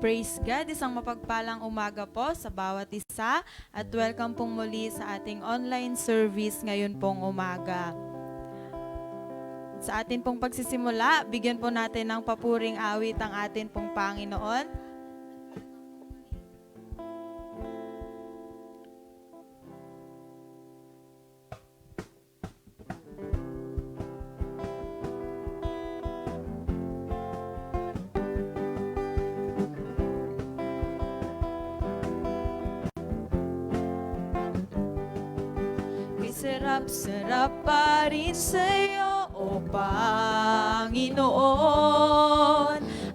Praise God, isang mapagpalang umaga po sa bawat isa at welcome pong muli sa ating online service ngayon pong umaga. Sa atin pong pagsisimula, bigyan po natin ng papuring awit ang atin pong Panginoon. Sarap-sarap pa rin sa'yo, O Panginoon.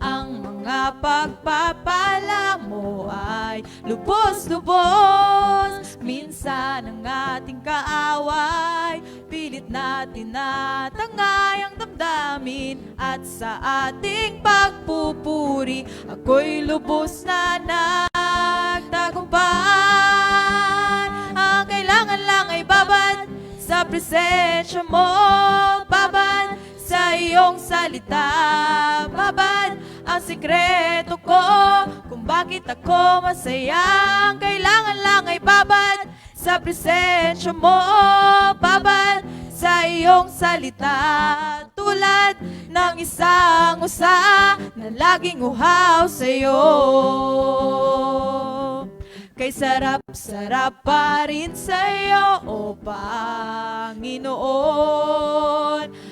Ang mga pagpapala mo ay lubos-lubos. Minsan ang ating kaaway, pilit natin na tangay ang damdamin. At sa ating pagpupuri, ako'y lubos na nagtagumpay. Ang kailangan lang ay babad sa presensya mo, babad sa iyong salita, babad ang sikreto ko kung bakit ako masaya. Ang kailangan lang ay babad sa presensya mo, babad sa iyong salita, tulad ng isang usa na laging uhaw sa iyo. Kay sarap-sarap pa rin sa'yo, O Panginoon.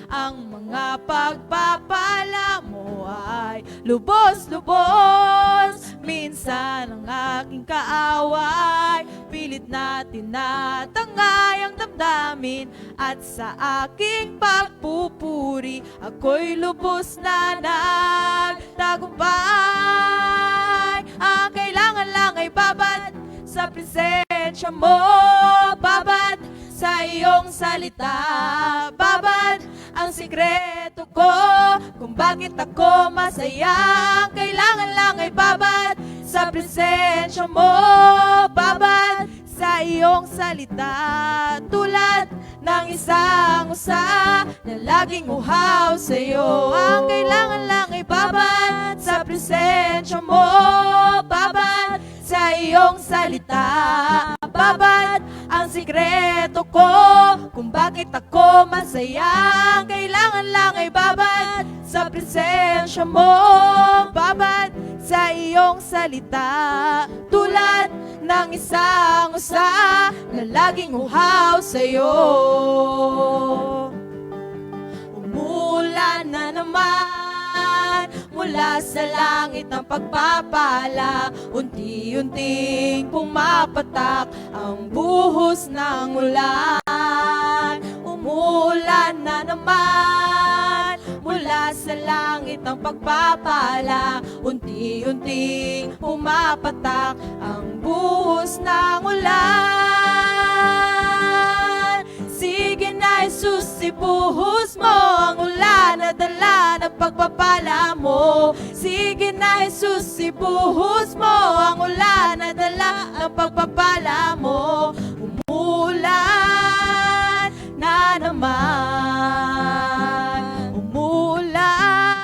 Ang mga pagpapala mo ay lubos-lubos. Minsan ang aking kaaway, pilit natin na tangay ang damdamin. At sa aking pagpupuri, ako'y lubos na nagtagumpay. Ang kailangan lang ay babad sa presensya mo, babad sa iyong salita, babad ang sikreto ko kung bakit ako masaya. Ang kailangan lang ay babad sa presensya mo, babad sa iyong salita, tulad ng isang usa na laging uhaw sa iyo. Ang kailangan lang ay babad sa presensya mo, babad sa iyong salita, babad ang sikreto ko kung bakit ako masaya. Ang kailangan lang ay babad sa presensya mo, babad sa iyong salita, tulad ng isang usa na laging uhaw sa iyo. Umulan na naman mula sa langit ang pagpapala, unti-unting pumapatak ang buhos ng ulan. Umulan na naman mula sa langit ang pagpapala, unti-unting pumapatak ang buhos ng ulan. Sige na Jesus, ibuhos mo ang ulan na dala ng pagpapala mo. Sige na Jesus, ibuhos mo ang ulan na dala ng pagpapala mo. Umulan na naman, umulan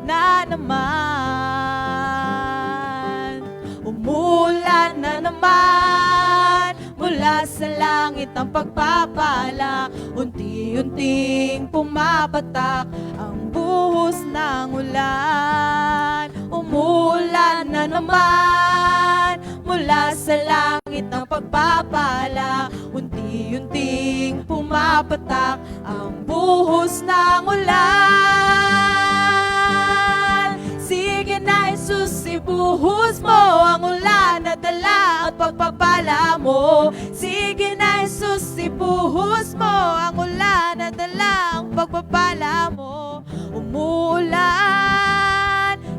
na naman, umulan na naman mula sa langit ang pagpapala, unti-unting pumapatak ang buhos ng ulan. Umulan na naman mula sa langit ang pagpapala, unti-unting pumapatak ang buhos ng ulan. Sige na Jesus, ibuhos mo ang ulan na dala at pagpapala mo. Sige na Jesus, ibuhos mo ang ulan na dala ang pagpapala mo. Umulan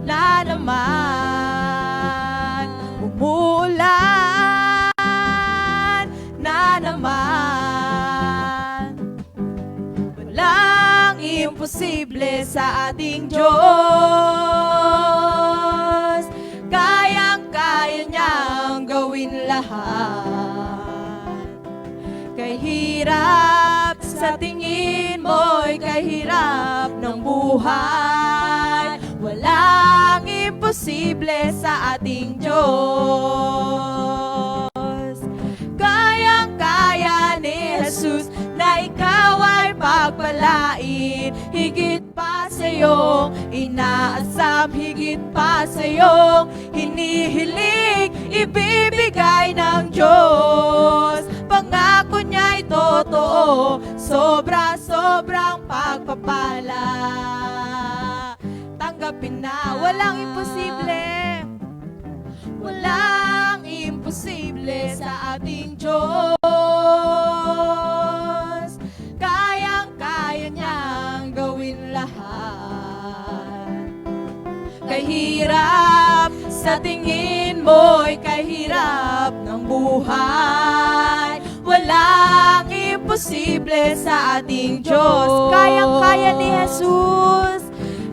na naman, umulan na naman. Walang imposible sa ating Diyos, kayang-kaya niyang gawin lahat. Kahirap sa tingin mo'y kahirap ng buhay, walang imposible imposible sa ating Diyos. Kayang-kaya ni Jesus na ikaw ay pagpalain, higit pa sa iyong inaasam, higit pa sa iyong hinihiling, ibibigay ng Diyos. Pangako niya'y totoo, sobra-sobrang pagpapala. Tanggapin na, walang imposible. Walang imposible sa ating Diyos. Kayang-kaya niyang gawin lahat. Kahirap sa tingin mo'y kahirap ng buhay, walang imposible sa ating Diyos. Kayang-kaya ni Jesus.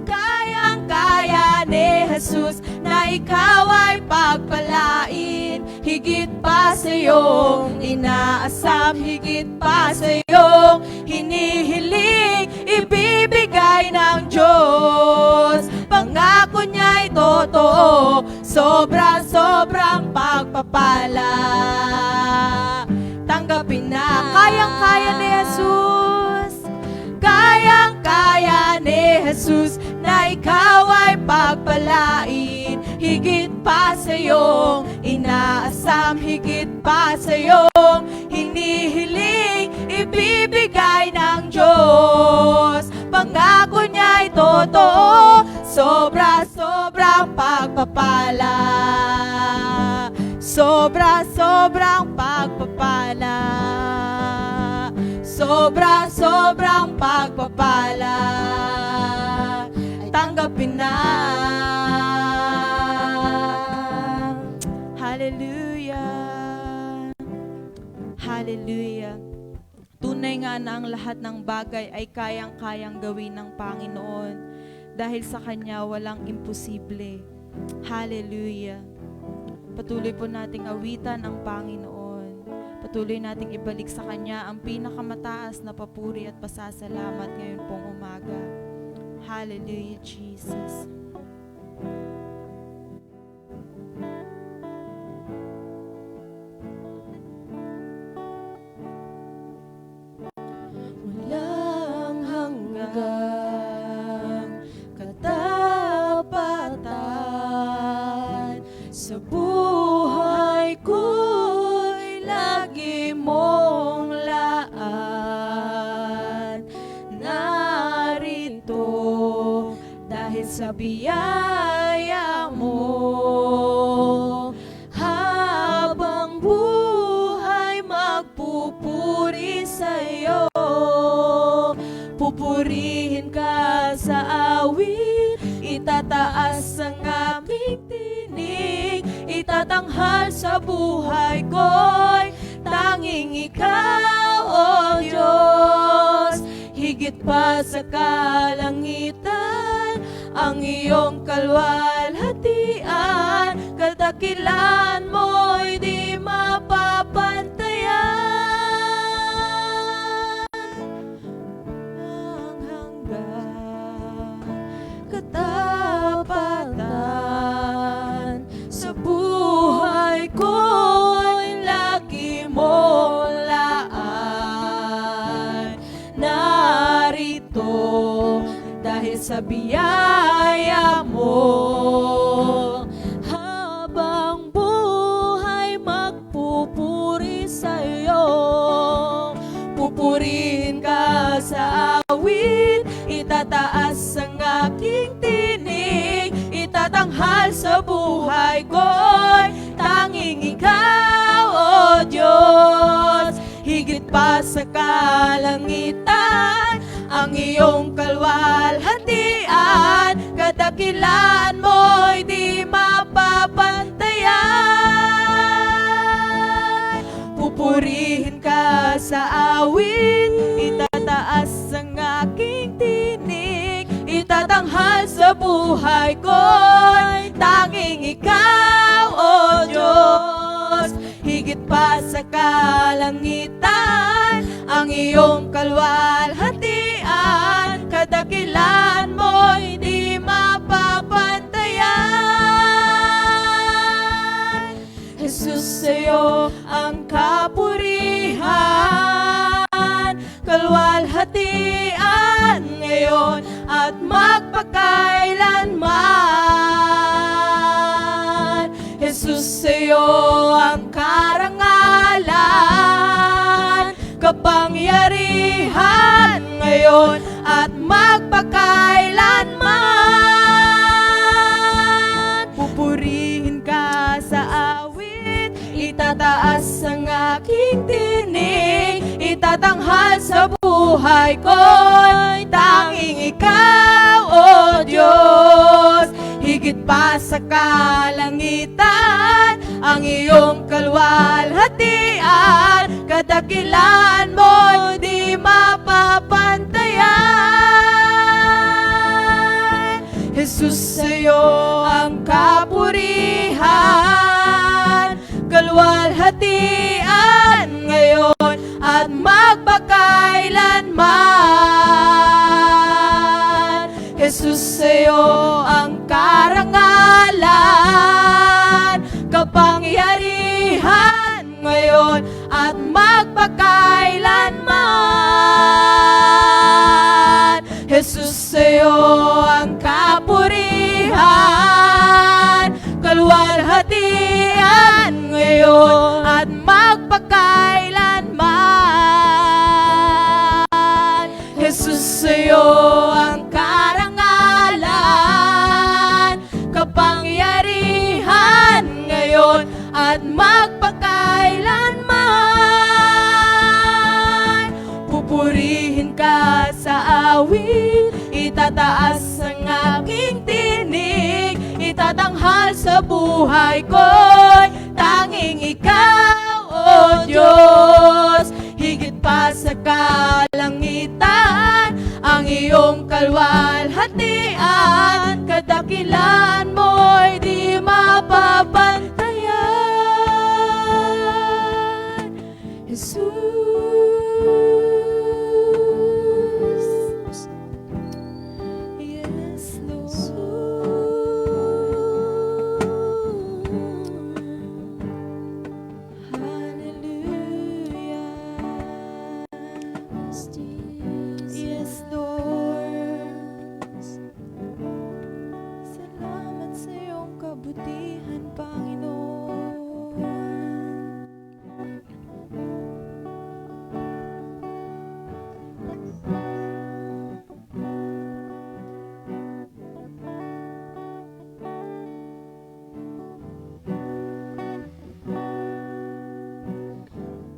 Kayang-kaya ni Jesus na ikaw ay pagpalain, higit pa sa iyong inaasam, higit pa sa iyong hinihiling, ibibigay ng Diyos. Pangako niya'y totoo, sobra-sobrang pagpapala. Tanggapin na, kayang-kaya ni Jesus. Kayang-kaya ni Jesus na ikaw ay pagpalain, higit pa sa iyong inaasam, higit pa sa iyong hinihiling, ibibigay ng Diyos. Pangako niya'y totoo, sobra-sobrang pagpapala. Sobra-sobrang pagpapala. Sobra-sobrang pagpapala. Tanggapin na. Hallelujah. Hallelujah. Tunay nga na ang lahat ng bagay ay kayang-kayang gawin ng Panginoon. Dahil sa Kanya walang imposible. Hallelujah. Patuloy po nating awitan ang Panginoon. Patuloy nating ibalik sa Kanya ang pinakamataas na papuri at pasasalamat ngayon pong umaga. Hallelujah, Jesus. Walang hanggang katapatan sa buhay ko'y lagi mong laan. Narito dahil sa biyaya mo, habang buhay magpupuri sa'yo. Pupurihin ka sa awit, itataas ang aming tinig, itatanghal sa buhay ko'y tanging ikaw, O Diyos. Higit pa sa kalangitan, ang iyong kalwalhatian, kadakilan mo'y di mapapantayan. Ang hanggang katapatan sa buhay ko'y lagi mong laan. Narito dahil sa biyaya mo, habang buhay magpupuri sa'yo. Pupurihin ka sa awit, itataas ang aking tinig, itatanghal sa buhay ko'y tanging ikaw, O Diyos. Higit pa sa kalangitan, ang iyong kalwalhatian, kadakilan mo'y di mapapantayan. Pupurihin ka sa awit, itataas ang aking tinig, itatanghal sa buhay ko'y tanging ikaw, O Diyos. Higit pa sa kalangitan, ang iyong kalwalhatian, kadakilan mo'y di mapapantayan. magpakailanman. Jesus, sa'yo ang karangalan, kapangyarihan ngayon at magpakailanman. Pupurihin ka sa awit, itataas ang aking tinig, itatanghal sa buhay ko'y tanging ikaw, O Diyos. Higit pa sa kalangitan, ang iyong kalwalhatian, kadakilaan mo'y di mapapantayan. Jesus, sa'yo ang kapurihan, kalwalhatian ngayon at magpakailanman. Jesus, sa'yo ang karangalan, kapangyarihan ngayon at magpakailanman. Jesus, sa'yo ang kapurihan, kalwalhatian ngayon at magpakailanman. Jesus, sa'yo ang karangalan, kapangyarihan ngayon at magpakailanman. Pupurihin ka sa awit, itataas ang aking tinig, itatanghal sa buhay ko'y tanging ikaw, O Diyos. Higit pa sa kalangitan, ang iyong kalwalhatian, kadakilaan mo'y di mapapantayan. Jesus, yes, Lord. Hallelujah. Yes, Lord. Salamat sa iyong kabutihan, Panginoon.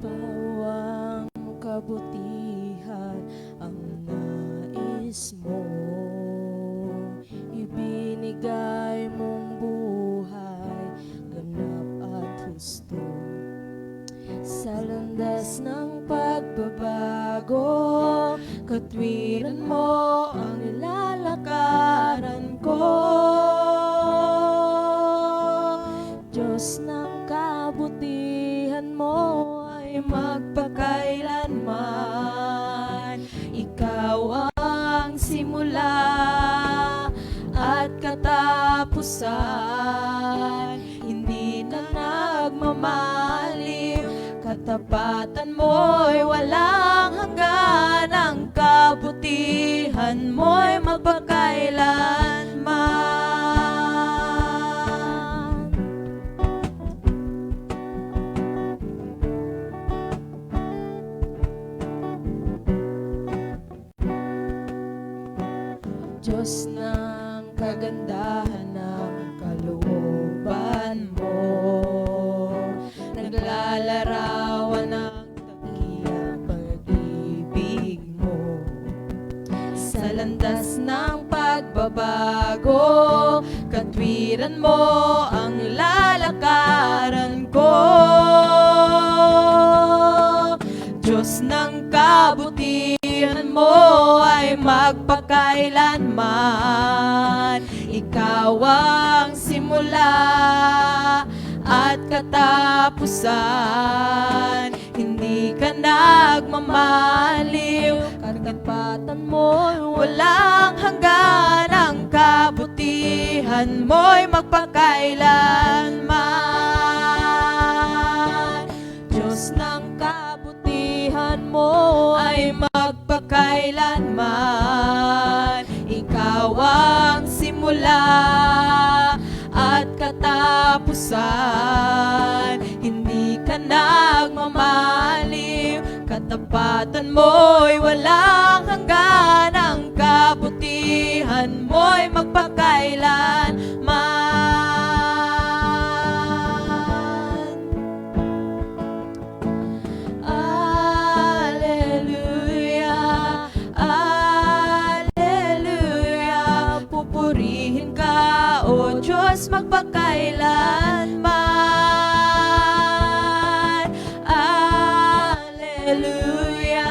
Bawang kabutihan ang nais mo, ibinigay mong buhay, ganap at husto. Sa landas ng pagbabago, katwiran mo ang nilalakaran ko. Diyos ng kabutihan mo ay magpakailanman. Ikaw ang simula at katapusan, hindi na nagmamaliw. Katapatan mo'y walang hanggan, ang kabutihan mo'y magpakailanman. Diyos ng kagandahan ng kalooban mo, naglalarawan ng takiyang pag-ibig mo. Sa landas ng pagbabago, katwiran mo ang lalakaran ko. Diyos ng kabutihan mo ay magpakailanman. Ikaw ang simula at katapusan, hindi ka nagmamaliw. Katapatan mo'y walang hanggan, ang kabutihan mo'y magpakailanman. Diyos ng kabutihan mo ay magpakailanman. Ikaw ang simula simula at katapusan. Hindi ka nagmamaliw, katapatan mo'y walang hanggan, ang kabutihan mo'y magpakailanman. Alleluia, Alleluia, pupurihin ka, O Diyos, magpakailanman. Alleluia,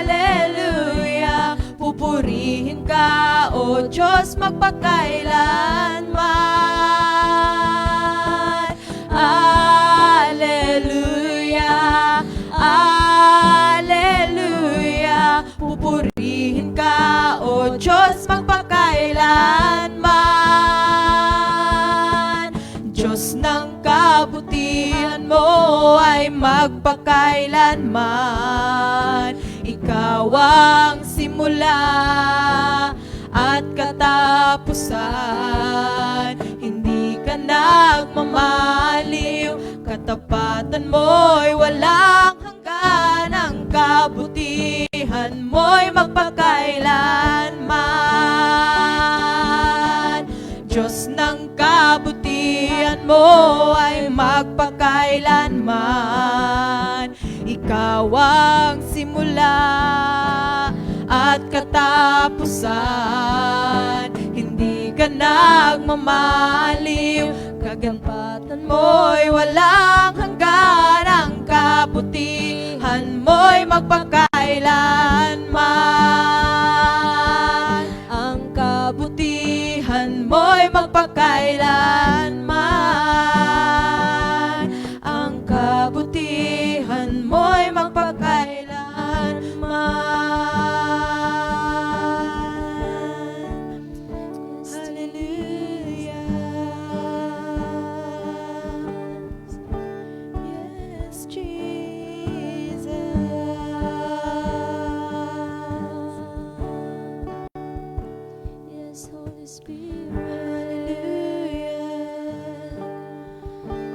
Alleluia, pupurihin ka, O Diyos, magpakailanman. Alleluia, Alleluia, pupurihin ka, O Diyos, magpakailanman. Diyos ng kabutihan mo ay magpakailanman. Ikaw ang simula at katapusan. Hindi ka nagmamaliw, katapatan mo'y walang hanggan, ang kabutihan mo'y magpakailanman. Diyos ng kabutihan mo ay magpakailanman. Ikaw ang simula at katapusan. Hindi ka nagmamaliw, kagampatan mo'y walang hanggan, ang kabutihan mo'y magpakailanman. Ang kabutihan mo'y magpakailanman. Ang kabutihan mo'y magpakailanman. Hallelujah. Yes, Jesus. Yes, Holy Spirit. Hallelujah.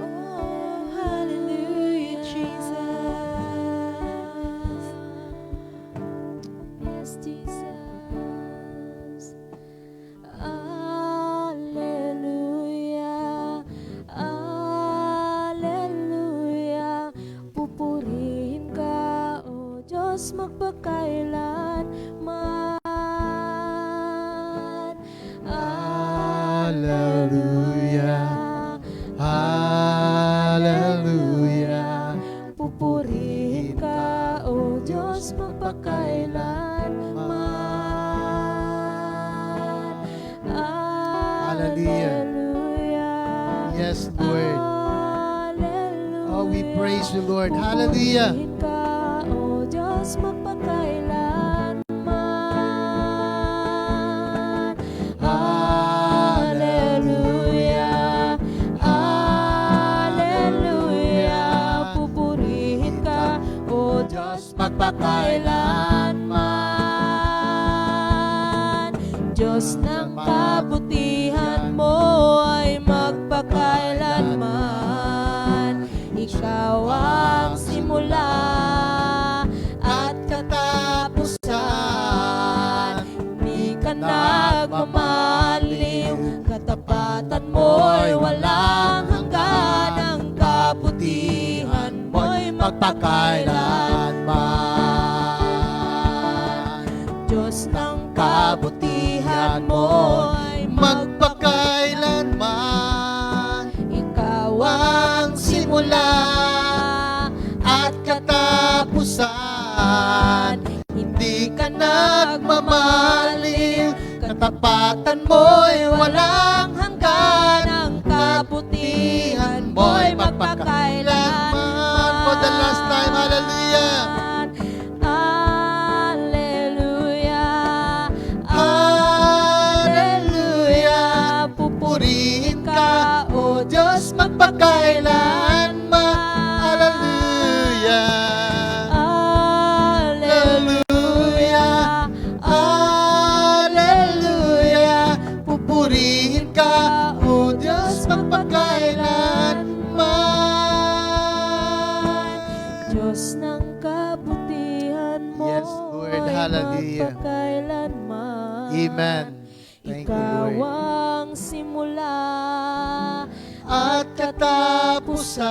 Oh, hallelujah, Jesus. Yes, Jesus. Alleluia, Alleluia, pupurihin ka, O Diyos, magpakailanman. Hallelujah, Hallelujah, pupurihin ka, O Diyos, magpakailanman. Alleluia. Yes, Lord. Alleluia. Oh, we praise you, Lord. Hallelujah. Pupurihin ka, O Diyos, magpakailanman. Alleluia, Alleluia, pupurihin ka, O Diyos, magpakailanman. Diyos ng kabutihan mo ay magpakailanman. Ikaw ang simula at katapusan. Hindi ka nagmamaliw, katapatan mo'y walang hanggan, ang kabutihan mo'y magpakailanman. Diyos ng kabutihan mo ay Magpakailanman, ikaw ang simula at katapusan. Hindi ka nagmamaliw, katapatan mo'y walang hanggan, ang kabutihan mo'y magpakailanman. For the last time, hallelujah. Alleluia, Hallelujah, pupurihin ka, O Diyos, magpakailanman. Hallelujah, Hallelujah, Hallelujah, Hallelujah. magpakailanman. Amen. Thank you, Ikaw Lord. ang simula At katapusan,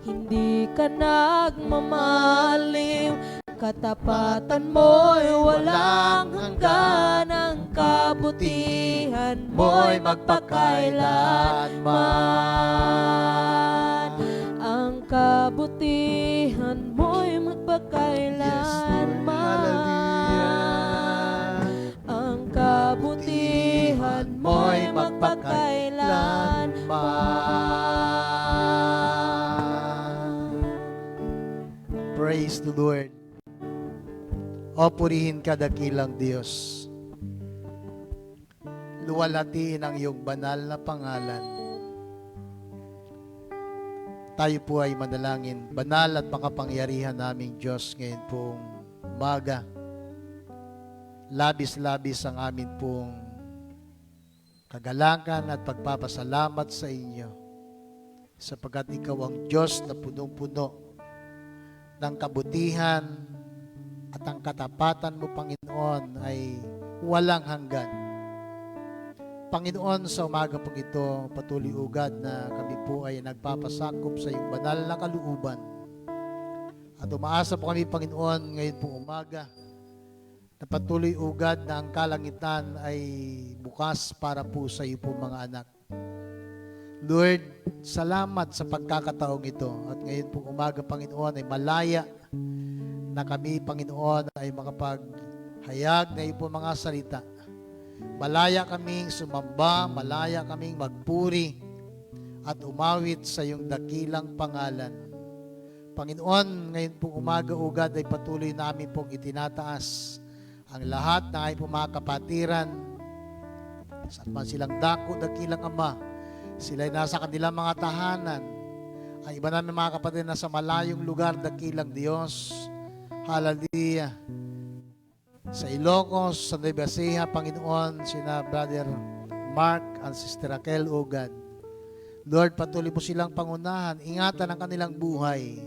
hindi ka nagmamaliw, katapatan mo'y walang hanggan, ang kabutihan mo'y magpakailanman. Ang kabutihan mo'y magpakailanman. Hallelujah. Ang kabutihan mo'y magpakailanman. Praise the Lord. O purihin ka, dakilang Diyos. Luwalhatiin ang iyong banal na pangalan. Tayo po ay manalangin. Banal at makapangyarihan naming Diyos ngayon pong umaga. Labis-labis ang amin pong kagalakan at pagpapasalamat sa inyo, sapagkat ikaw ang Diyos na punong-puno ng kabutihan at ang katapatan mo, Panginoon, ay walang hanggan. Panginoon, sa umaga po ito, patuloy ugad na kami po ay nagpapasakop sa iyong banal na kalooban. At umaasa po kami, Panginoon, ngayon pong umaga, na patuloy ugad na ang kalangitan ay bukas para po sa iyo po mga anak. Lord, salamat sa pagkakataong ito. At ngayon pong umaga, Panginoon, ay malaya na kami, Panginoon, ay makapaghayag na iyo po mga salita. Malaya kaming sumamba, malaya kaming magpuri at umawit sa iyong dakilang pangalan. Panginoon, ngayon pong umaga ugad ay patuloy namin pong itinataas ang lahat ng ay po mga kapatiran, saan man silang dako, dakilang Ama, sila ay nasa kanilang mga tahanan, ang iba namin mga kapatid na sa malayong lugar, dakilang Diyos. Hallelujah. Sa Ilocos, sa Nueva Ecija, Panginoon, sina Brother Mark and Sister Raquel ugad. Lord, patuloy mo silang pangunahan, ingatan ang kanilang buhay,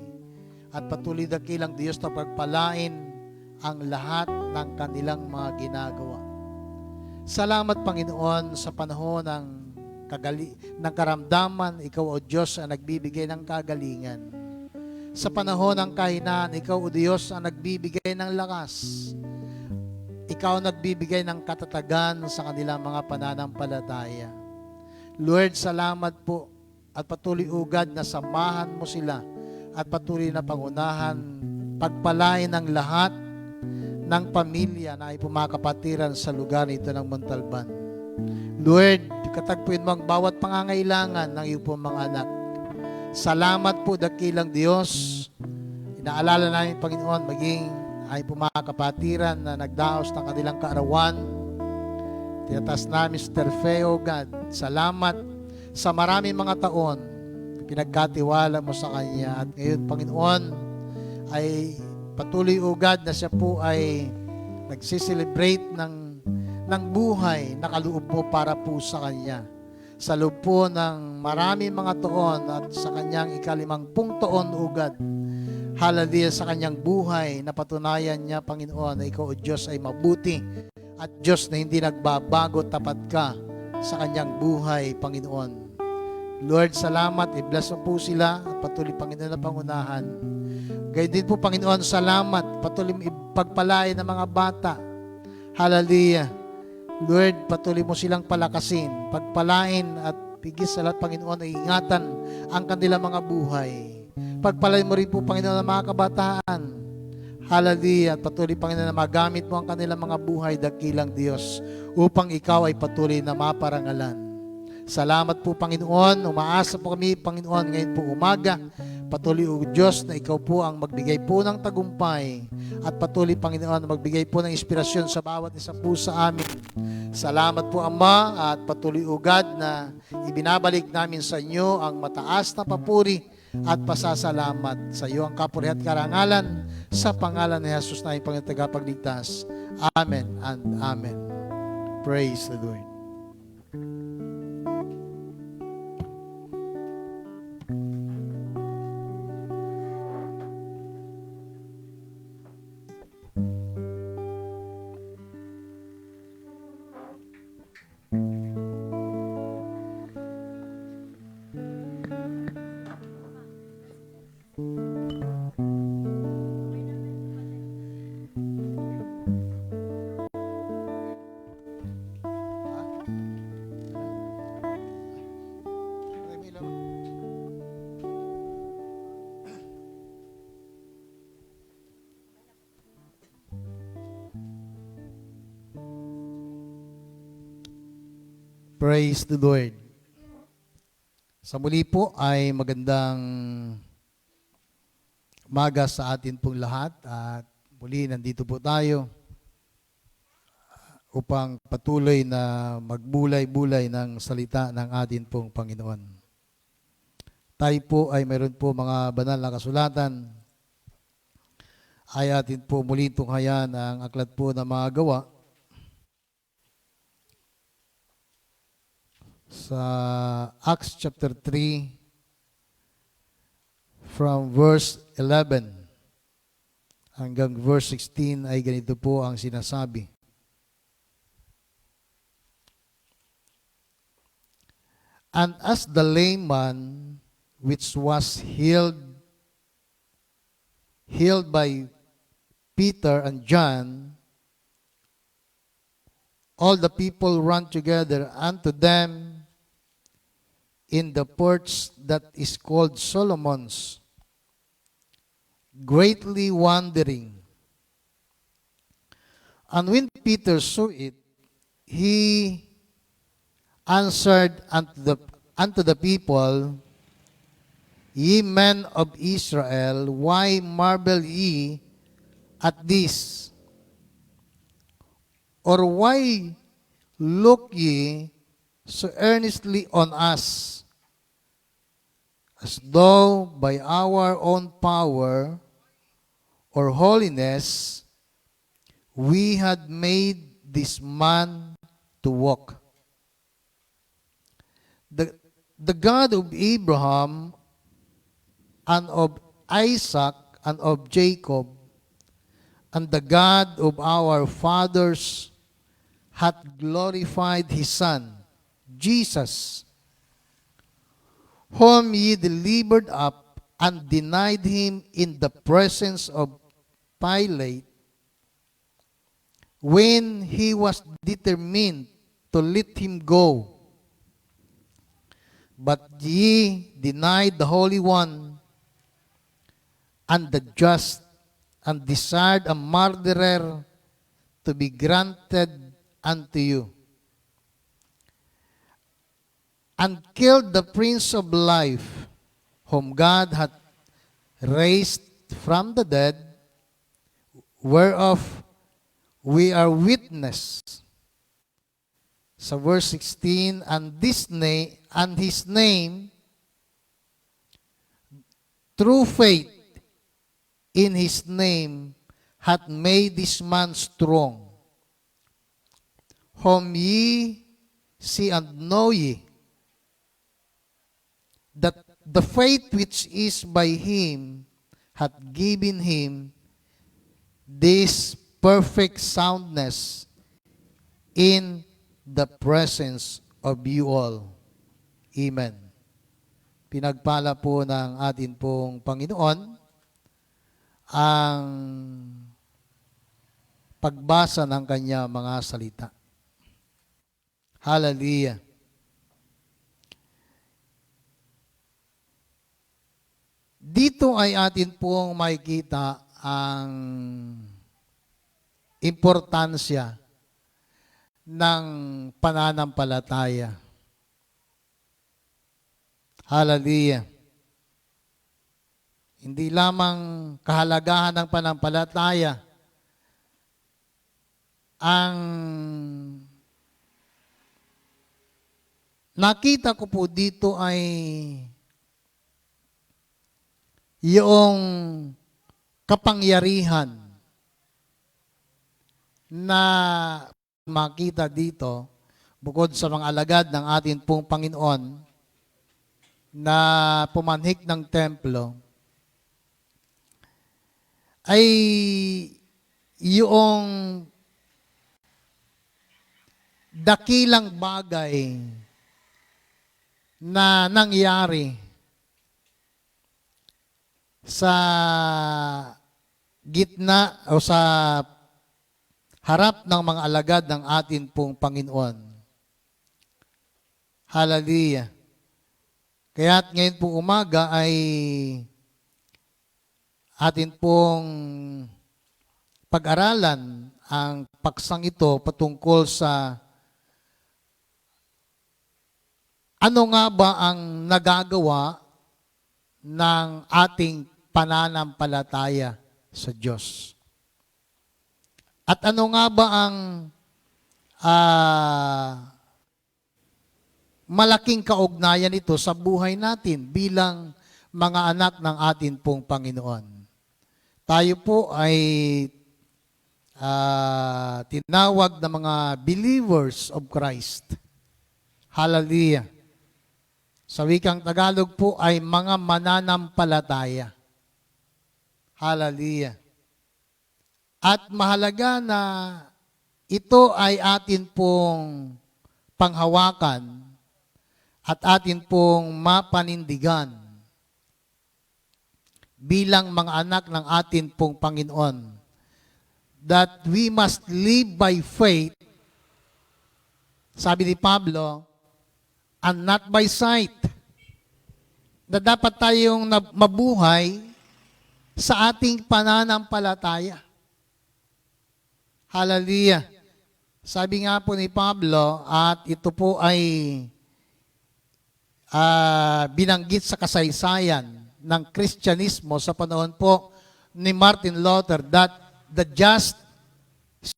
at patuloy dakilang Diyos na pagpalain ang lahat ng kanilang mga ginagawa. Salamat, Panginoon, sa panahon ng karamdaman, ikaw o Diyos ang nagbibigay ng kagalingan. Sa panahon ng kahinaan, ikaw o Diyos ang nagbibigay ng lakas. Ikaw ang nagbibigay ng katatagan sa kanilang mga pananampalataya. Lord, salamat po at patuloy ugad na samahan mo sila at patuloy na pangunahan, pagpalain ang lahat ng pamilya na ay pumakapatiran sa lugar nito ng Montalban. Lord, katagpuin mo ang bawat pangangailangan ng iyong mga anak. Salamat po, dakilang Diyos. Inaalala namin, Panginoon, maging ay pumakapatiran na nagdaos ng kanilang kaarawan. Tinatas namin si Terfeo, God. Salamat sa maraming mga taon pinagkatiwala mo sa Kanya. At ngayon, Panginoon, ay patuloy ugad na siya po ay nagsiselebrate ng buhay na kaloob mo para po sa Kanya. Sa loob po ng maraming mga taon at sa Kanyang 50 taon ugad. Hallelujah, sa Kanyang buhay na patunayan niya, Panginoon, na ikaw o Diyos ay mabuti at Diyos na hindi nagbabago, tapat ka sa Kanyang buhay, Panginoon. Lord, salamat. I-bless mo po sila at patuloy, Panginoon, na pangunahan. Gayun din po, Panginoon, salamat. Patuloy mo ipagpalain ng mga bata. Hallelujah. Lord, patuloy mo silang palakasin, pagpalain at pigis sa lahat, Panginoon, ay ingatan ang kanilang mga buhay. Pagpalain mo rin po, Panginoon, ang mga kabataan. Hallelujah. At patuloy, Panginoon, na magamit mo ang kanilang mga buhay, dakilang Diyos, upang ikaw ay patuloy na maparangalan. Salamat po, Panginoon. Umaasa po kami, Panginoon, ngayon po umaga. Patuloy, O Diyos, na ikaw po ang magbigay po ng tagumpay. At patuloy, Panginoon, na magbigay po ng inspirasyon sa bawat isa po sa amin. Salamat po, Ama, at patuloy, O God, na ibinabalik namin sa inyo ang mataas na papuri at pasasalamat. Sa iyo ang kapuri at karangalan, sa pangalan ni Jesus na Panginoon tagapagligtas. Amen and Amen. Praise the Lord. Praise the Lord. Sa muli po ay magandang umaga sa atin pong lahat at muli nandito po tayo upang patuloy na magbulay-bulay ng salita ng atin pong Panginoon. Tayo po ay mayroon po mga banal na kasulatan ay atin po muli tunghayan ang aklat po ng mga gawa sa Acts chapter 3 from verse 11 hanggang verse 16 ay ganito po ang sinasabi. And as the lame man which was healed by Peter and John, all the people ran together unto them in the porch that is called Solomon's, greatly wondering. And when Peter saw it, he answered unto the people, Ye men of Israel, why marvel ye at this? Or why look ye so earnestly on us, as though by our own power or holiness we had made this man to walk? The God of Abraham and of Isaac and of Jacob and the God of our fathers hath glorified his Son, Jesus, whom ye delivered up and denied him in the presence of Pilate, when he was determined to let him go. But ye denied the Holy One and the just, and desired a murderer to be granted unto you, and killed the Prince of Life, whom God hath raised from the dead, whereof we are witness. Sa verse 16, and his name, through faith in his name, hath made this man strong, whom ye see and know ye, that the faith which is by him hath given him this perfect soundness in the presence of you all. Amen. Pinagpala po ng atin pong Panginoon ang pagbasa ng kanya mga salita. Hallelujah. Dito ay atin pong makikita ang importansya ng pananampalataya. Hallelujah. Hindi lamang kahalagahan ng pananampalataya ang nakita ko po dito ay yung kapangyarihan na makita dito bukod sa mga alagad ng atin pong Panginoon na pumanhik ng templo ay yung dakilang bagay na nangyari sa gitna o sa harap ng mga alagad ng atin pong Panginoon. Hallelujah. Kaya't ngayon pong umaga ay atin pong pag-aralan ang paksang ito patungkol sa ano nga ba ang nagagawa ng ating pananampalataya sa Diyos? At ano nga ba ang malaking kaugnayan nito sa buhay natin bilang mga anak ng atin pong Panginoon? Tayo po ay tinawag na mga believers of Christ. Hallelujah. Sa wikang Tagalog po ay mga mananampalataya. Hallelujah. At mahalaga na ito ay atin pong panghawakan at atin pong mapanindigan bilang mga anak ng atin pong Panginoon, that we must live by faith, sabi ni Pablo, and not by sight. Na dapat tayong mabuhay sa ating pananampalataya. Hallelujah. Sabi nga po ni Pablo, at ito po ay binanggit sa kasaysayan ng Kristyanismo sa panahon po ni Martin Luther, that the just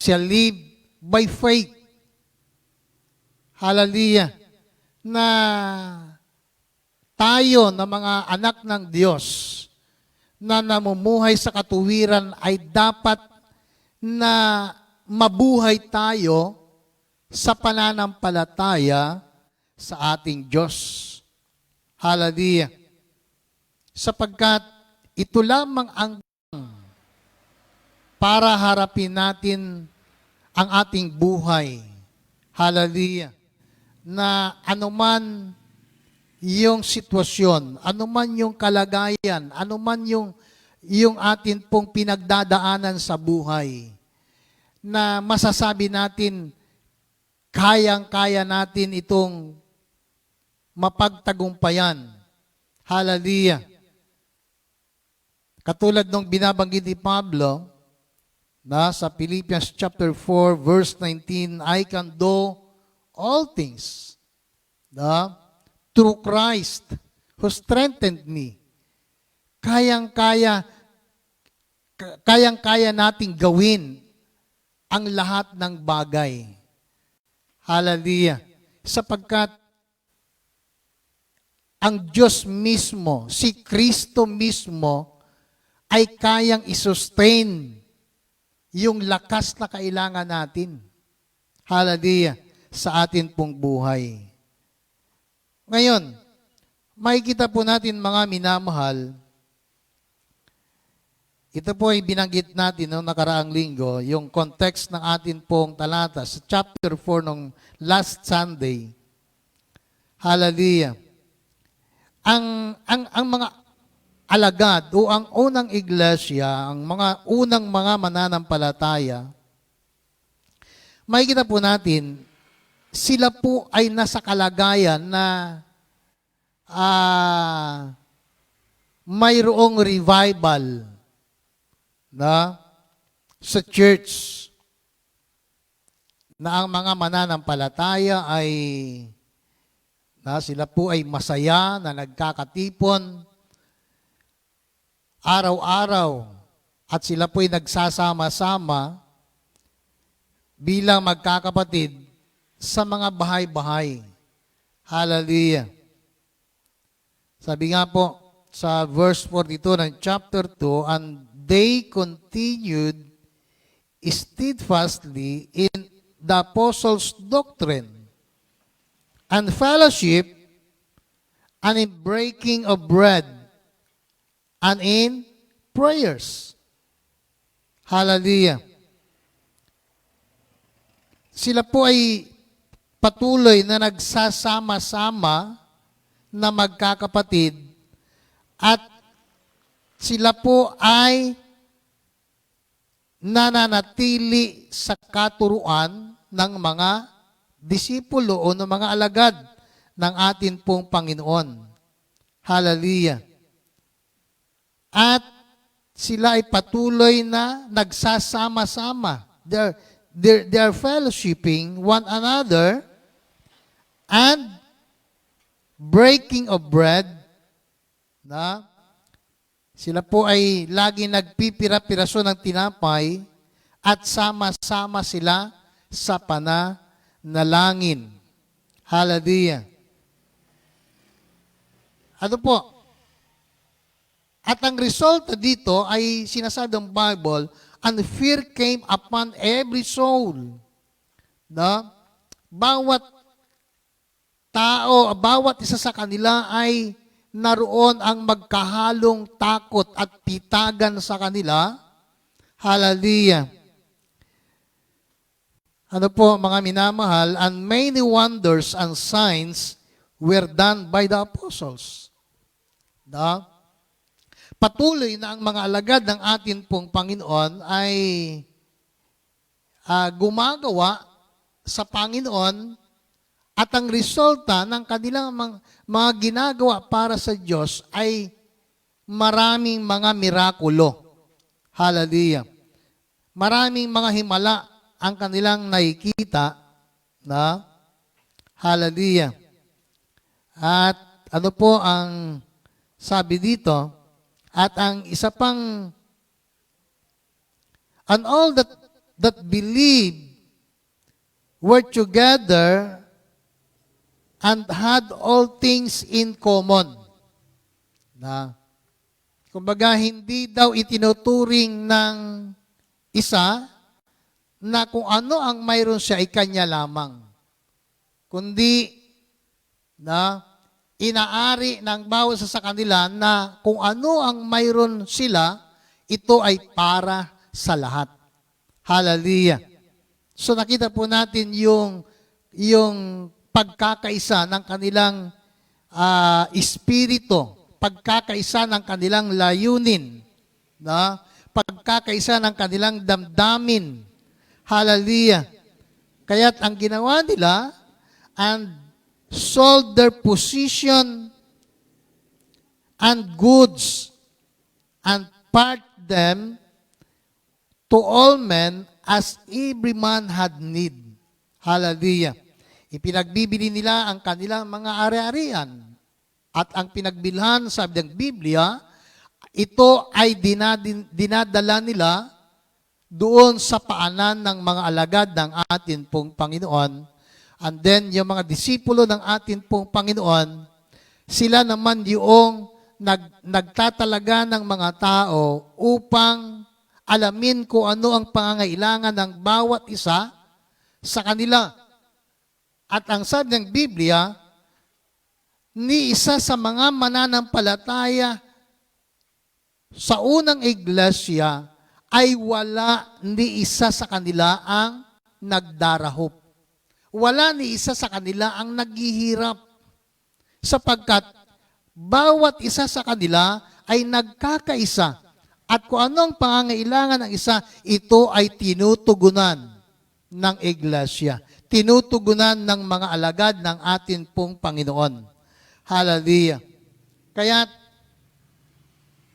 shall live by faith. Hallelujah. Na tayo na mga anak ng Diyos na namumuhay sa katuwiran ay dapat na mabuhay tayo sa pananampalataya sa ating Diyos. Hallelujah. Sapagkat ito lamang ang para harapin natin ang ating buhay. Hallelujah. Na anuman yung sitwasyon, anuman yung kalagayan, anuman yung atin pong pinagdadaanan sa buhay, na masasabi natin, kayang-kaya natin itong mapagtagumpayan. Hallelujah. Katulad nung binabanggit ni Pablo, na sa Philippians chapter 4, verse 19, I can do all things through Christ who strengthened me. Kayang-kaya nating gawin ang lahat ng bagay. Hallelujah. Sapagkat ang Diyos mismo, si Kristo mismo, ay kayang isustain yung lakas na kailangan natin. Hallelujah. Sa atin pong buhay. Ngayon, makikita po natin mga minamahal, ito po ay binanggit natin noong nakaraang linggo, yung context ng atin pong talata sa chapter 4 nung last Sunday. Hallelujah. Ang mga alagad o ang unang iglesia, ang mga unang mga mananampalataya, makikita po natin, sila po ay nasa kalagayan na mayroong revival na sa church, na ang mga mananampalataya ay sila po ay masaya na nagkakatipon araw-araw at sila po ay nagsasama-sama bilang magkakapatid sa mga bahay-bahay. Hallelujah. Sabi nga po sa verse 42 ng chapter 2, and they continued steadfastly in the apostles' doctrine and fellowship and in breaking of bread and in prayers. Hallelujah. Sila po ay patuloy na nagsasama-sama na magkakapatid at sila po ay nananatili sa katuruan ng mga disipulo o ng mga alagad ng atin pong Panginoon. Hallelujah. At sila ay patuloy na nagsasama-sama. They're fellowshipping one another and breaking of bread, na sila po ay lagi nagpipira-piraso ng tinapay at sama-sama sila sa pananalangin. Hallelujah. Ano po? At ang resulta dito ay sinasabi ng Bible, and fear came upon every soul. No? Bawat tao, bawat isa sa kanila ay naroon ang magkahalong takot at pitagan sa kanila. Hallelujah. Ano po, mga minamahal, and many wonders and signs were done by the apostles. No? Patuloy na ang mga alagad ng atin pong Panginoon ay gumagawa sa Panginoon at ang resulta ng kanilang mga ginagawa para sa Diyos ay maraming mga mirakulo. Hallelujah. Maraming mga himala ang kanilang nakikita na hallelujah. At ano po ang sabi dito? At ang isa pang, and all that believed were together and had all things in common. Na, kumbaga, hindi daw itinuturing ng isa na kung ano ang mayroon siya ay kanya lamang. Kundi na inaari ng bawat sa kanila na kung ano ang mayroon sila, ito ay para sa lahat. Hallelujah. So nakita po natin yung pagkakaisa ng kanilang espiritu, pagkakaisa ng kanilang layunin, na pagkakaisa ng kanilang damdamin. Hallelujah. Kaya't ang ginawa nila, and sold their position and goods and part them to all men as every man had need. Hallelujah. Ipinagbibili nila ang kanilang mga ari-arian at ang pinagbilhan, sabi ng Biblia, ito ay dinadala nila doon sa paanan ng mga alagad ng atin pong Panginoon. And then, yung mga disipulo ng atin pong Panginoon, sila naman yung nagtatalaga ng mga tao upang alamin kung ano ang pangangailangan ng bawat isa sa kanila. At ang sabi ng Biblia, ni isa sa mga mananampalataya sa unang iglesia ay wala ni isa sa kanila ang nagdarahop. Wala ni isa sa kanila ang naghihirap. Sapagkat bawat isa sa kanila ay nagkakaisa. At kung anong pangangailangan ng isa, ito ay tinutugunan ng iglesia. Tinutugunan ng mga alagad ng atin pong Panginoon. Hallelujah. Kaya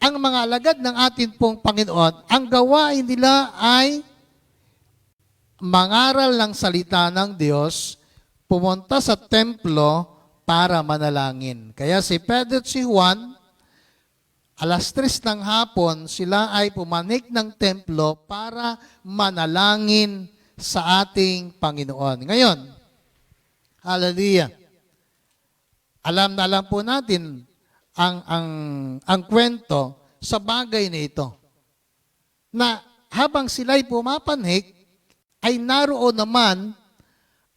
ang mga alagad ng atin pong Panginoon, ang gawain nila ay mangaral ng salita ng Diyos, pumunta sa templo para manalangin. Kaya si Pedro at si Juan, alas 3 ng hapon, sila ay pumanik ng templo para manalangin sa ating Panginoon. Ngayon, hallelujah. Alam na alam po natin ang kwento sa bagay na ito. Na habang sila'y pumapanik, ay naroon naman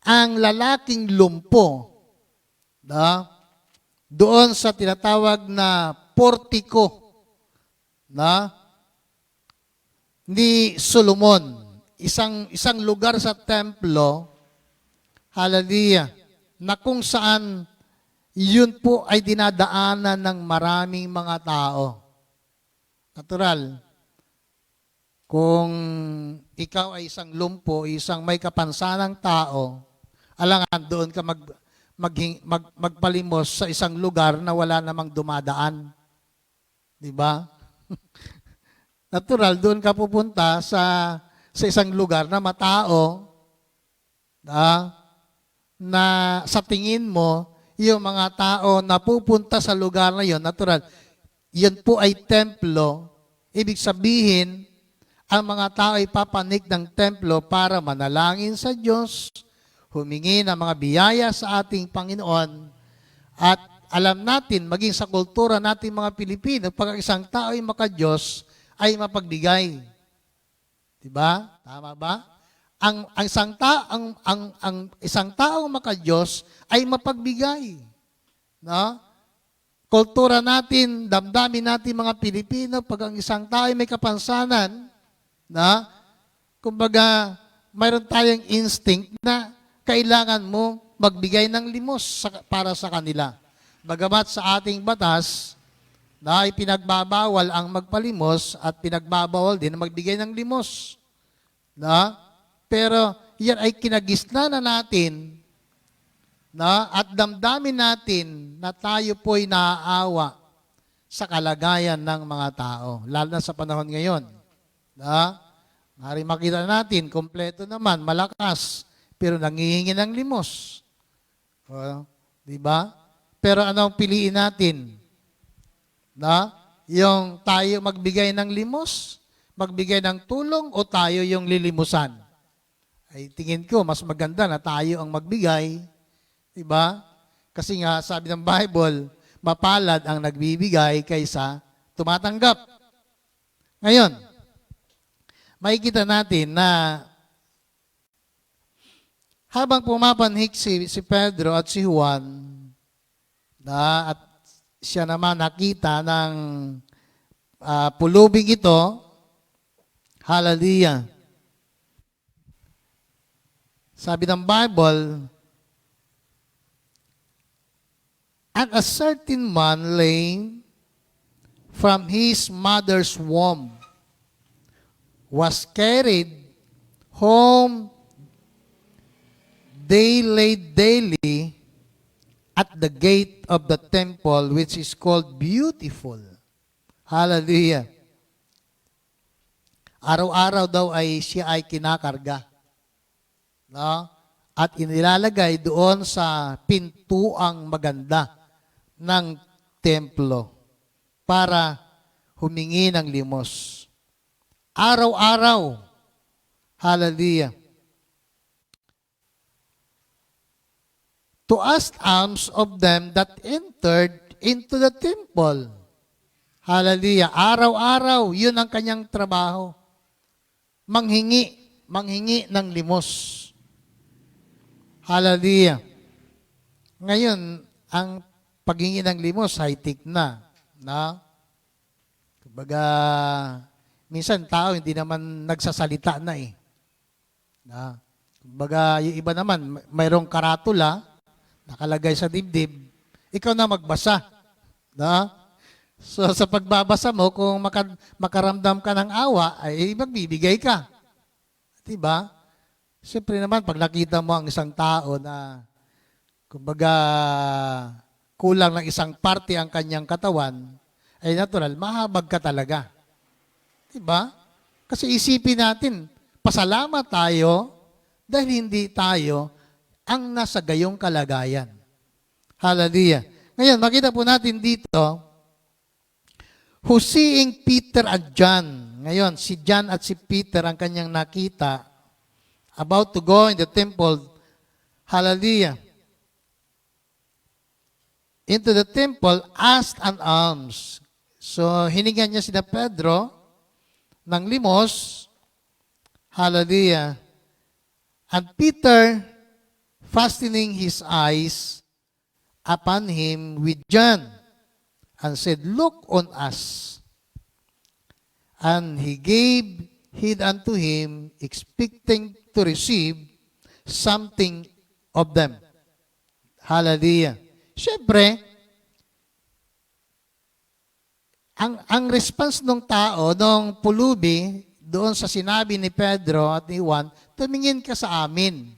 ang lalaking lumpo doon sa tinatawag na portiko ni Solomon. Isang lugar sa templo, hallelujah, na kung saan yun po ay dinadaanan ng maraming mga tao. Natural. Kung ikaw ay isang lumpo, isang may kapansanang tao, alangan doon ka magpalimos sa isang lugar na wala namang dumadaan. Di ba? Natural, doon ka pupunta sa isang lugar na matao, na sa tingin mo, yung mga tao na pupunta sa lugar na yon, natural, yun po ay templo. Ibig sabihin, ang mga tao ay papanik ng templo para manalangin sa Diyos, humingi ng mga biyaya sa ating Panginoon, at alam natin, maging sa kultura natin mga Pilipino, pag isang tao ay maka-Diyos, ay mapagbigay. Diba? Tama ba? Ang isang taong maka-Diyos ay mapagbigay. No? Kultura natin, damdamin natin mga Pilipino, pag ang isang tao ay may kapansanan, na, kumbaga, mayroon tayong instinct na kailangan mo magbigay ng limos para sa kanila. Bagamat sa ating batas, na ipinagbabawal ang magpalimos at pinagbabawal din ang magbigay ng limos. Na? Pero yan ay kinagisnan natin, na, at damdamin natin na tayo po'y naaawa sa kalagayan ng mga tao, lalo na sa panahon ngayon. Na? Mari makita natin, kompleto naman, malakas, pero nangihingi ng limos. Di ba? Pero anong piliin natin? Na? Yung tayo magbigay ng limos, magbigay ng tulong, o tayo yung lilimusan? Ay tingin ko, mas maganda na tayo ang magbigay. Diba? Kasi nga, sabi ng Bible, mapalad ang nagbibigay kaysa tumatanggap. Ngayon, makikita natin na habang pumapanhik si Pedro at si Juan, at siya naman nakita ng pulubing ito, hallelujah. Sabi ng Bible, and a certain man lame from his mother's womb was carried home daily at the gate of the temple, which is called Beautiful. Hallelujah. Araw-araw daw ay siya ay kinakarga. No? At inilalagay doon sa pintuang maganda ng templo para humingi ng limos. Araw-araw. Hallelujah. To ask alms of them that entered into the temple. Hallelujah. Araw-araw, yun ang kanyang trabaho. Manghingi ng limos. Hallelujah. Ngayon, ang paghingi ng limos, high-tech na. Kumbaga, minsan tao hindi naman nagsasalita na eh. Kumbaga, yung iba naman, mayroong karatula, nakalagay sa dibdib, ikaw na magbasa. So, sa pagbabasa mo, kung makaramdam ka ng awa, ay magbibigay ka. Diba? Siyempre naman, pag nakita mo ang isang tao na, kumbaga, kulang ng isang parte ang kanyang katawan, ay natural, mahabag ka talaga. Diba? Kasi isipin natin, pasalamat tayo dahil hindi tayo ang nasa gayong kalagayan. Hallelujah. Ngayon, makita po natin dito, who seeing Peter and John. Ngayon, si John at si Peter ang kanyang nakita, about to go in the temple, hallelujah, into the temple, asked an alms. So, hiningan niya sina Pedro ng limos, hallelujah, and Peter, fastening his eyes upon him with John, and said, look on us. And he gave heed unto him, expecting to receive something of them. Hallelujah. Siyempre, ang response ng tao, ng pulubi, doon sa sinabi ni Pedro at ni Juan, tumingin ka sa amin.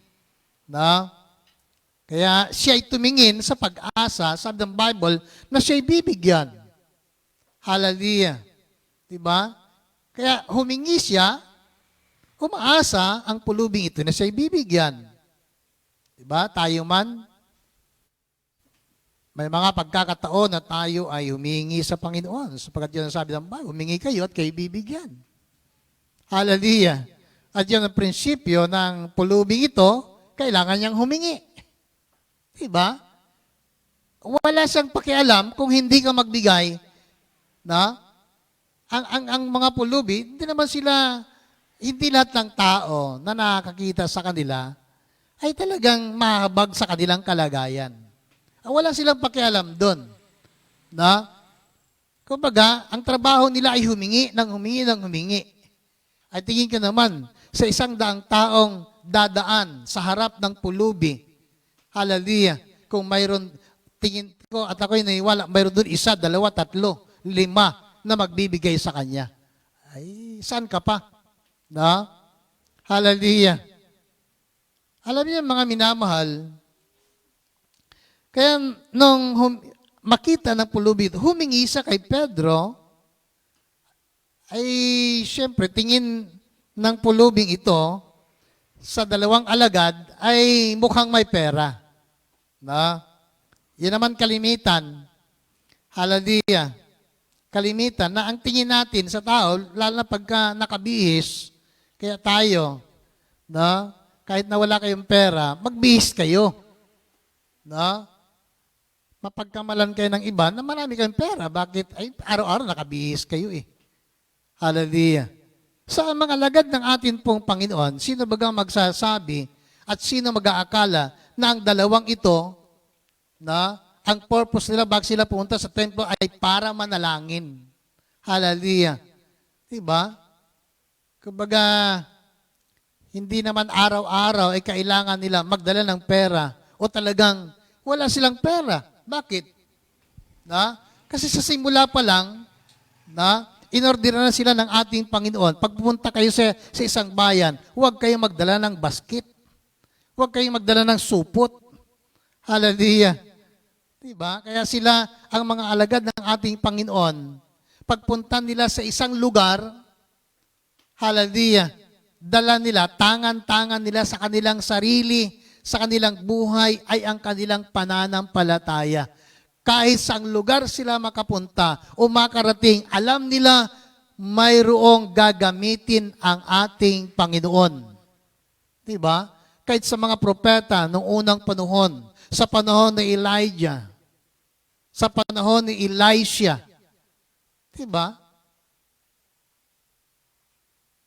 No? Kaya siya ay tumingin sa pag-asa, sabi ng Bible, na siya ay bibigyan. Hallelujah. Diba? Kaya humingi siya, umaasa ang pulubing ito na siya ay bibigyan. Diba? Tayo man, may mga pagkakataon na tayo ay humingi sa Panginoon. Sapagkat yun ang sabi ng Bible, humingi kayo at kayo bibigyan. Hallelujah. At yun ang prinsipyo ng pulubing ito, kailangan niyang humingi. Diba? Wala siyang pakialam kung hindi ka magbigay, na ang mga pulubi, hindi lahat ng tao na nakakita sa kanila ay talagang mahabag sa kanilang kalagayan. Wala silang pakialam doon. Na, kumbaga, ang trabaho nila ay humingi ng humingi. Ay tingin ka naman sa 100 taong dadaan sa harap ng pulubi. Hallelujah. Kung mayroon, tingin ko at ako'y naiwala, mayroon doon 1, 2, 3, 5 na magbibigay sa kanya. Ay, saan ka pa? Na? Hallelujah. Alam niyo mga minamahal, kaya nung makita ng pulubi, humingi siya kay Pedro, ay siyempre tingin ng pulubing ito sa 2 alagad ay mukhang may pera. Na? Yan naman kalimitan. Hallelujah. Kalimitan na ang tingin natin sa tao, lalo na pagka nakabihis, kaya tayo, na? Kahit na wala kayong pera, magbihis kayo. Na? Mapagkamalan kayo ng iba na marami kayong pera. Bakit? Ay, araw-araw nakabihis kayo eh. Hallelujah. Sa mga lagad ng atin pong Panginoon, sino bagang magsasabi at sino mag-aakala na ang 2 ito, na ang purpose nila bago sila pumunta sa templo ay para manalangin. Hallelujah. Diba? Kumbaga, hindi naman araw-araw ay kailangan nila magdala ng pera o talagang wala silang pera. Bakit? Na? Kasi sa simula pa lang, na, inorder na sila ng ating Panginoon. Pag pumunta kayo sa isang bayan, huwag kayong magdala ng basket. Huwag kayong magdala ng supot. Hallelujah. Diba? Kaya sila, ang mga alagad ng ating Panginoon, pagpunta nila sa isang lugar, hallelujah, dala nila, tangan-tangan nila sa kanilang sarili, sa kanilang buhay ay ang kanilang pananampalataya. Kahit saang lugar sila makapunta o makarating, alam nila mayroong gagamitin ang ating Panginoon. Diba? Kahit sa mga propeta noong unang panahon, sa panahon ni Elijah, sa panahon ni Elisha. Diba?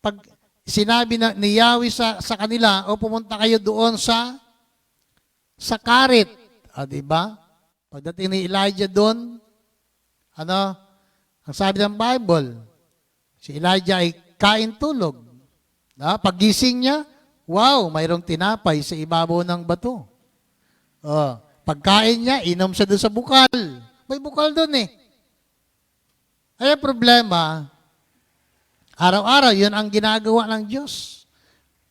Pag sinabi ni Yahweh sa kanila, o pumunta kayo doon sa Karit. Diba? Pagdating ni Elijah doon, ang sabi ng Bible, si Elijah ay kain tulog. Paggising niya, wow, mayroong tinapay sa ibabaw ng bato. Pagkain niya, inom siya doon sa bukal. May bukal doon eh. Ay problema, araw-araw, yun ang ginagawa ng Diyos.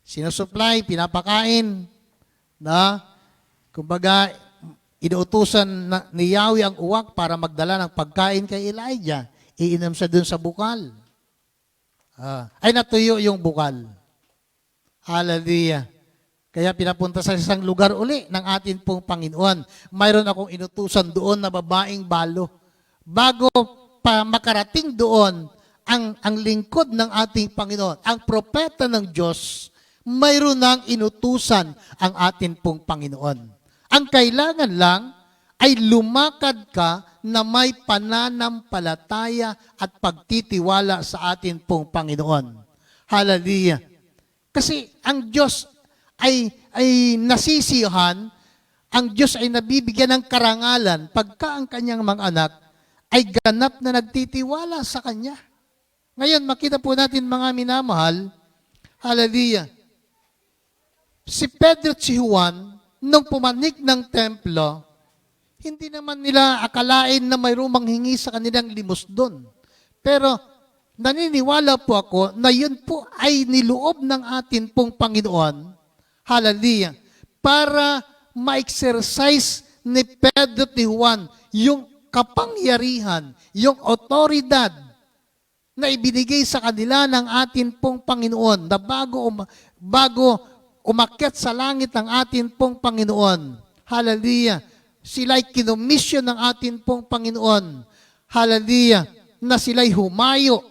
Sinusupply, pinapakain, na, kumbaga, inuutusan ni Yahweh ang uwak para magdala ng pagkain kay Elijah. Iinom siya dun sa bukal. Ay natuyo yung bukal. Hallelujah. Kaya pinapunta sa isang lugar uli ng atin pong Panginoon. Mayroon akong inutusan doon na babaeng balo. Bago pa makarating doon ang lingkod ng ating Panginoon, ang propeta ng Diyos, mayroon nang inutusan ang atin pong Panginoon. Ang kailangan lang ay lumakad ka na may pananampalataya at pagtitiwala sa atin pong Panginoon. Hallelujah. Kasi ang Diyos ay nasisiyahan, ang Diyos ay nabibigyan ng karangalan pagka ang kanyang mga anak ay ganap na nagtitiwala sa Kanya. Ngayon, makita po natin mga minamahal, hallelujah, si Pedro at si Juan, nung pumanik ng templo, hindi naman nila akalain na mayroong manghingi sa kanilang limos doon. Pero naniniwala po ako na yun po ay niloob ng atin pong Panginoon, hallelujah, para ma-exercise ni Pedro at ni Juan yung kapangyarihan, yung otoridad na ibinigay sa kanila ng atin pong Panginoon na bago umakyat sa langit ng atin pong Panginoon. Hallelujah. sila'y kinomisyon ng atin pong Panginoon, hallelujah, na sila'y humayo,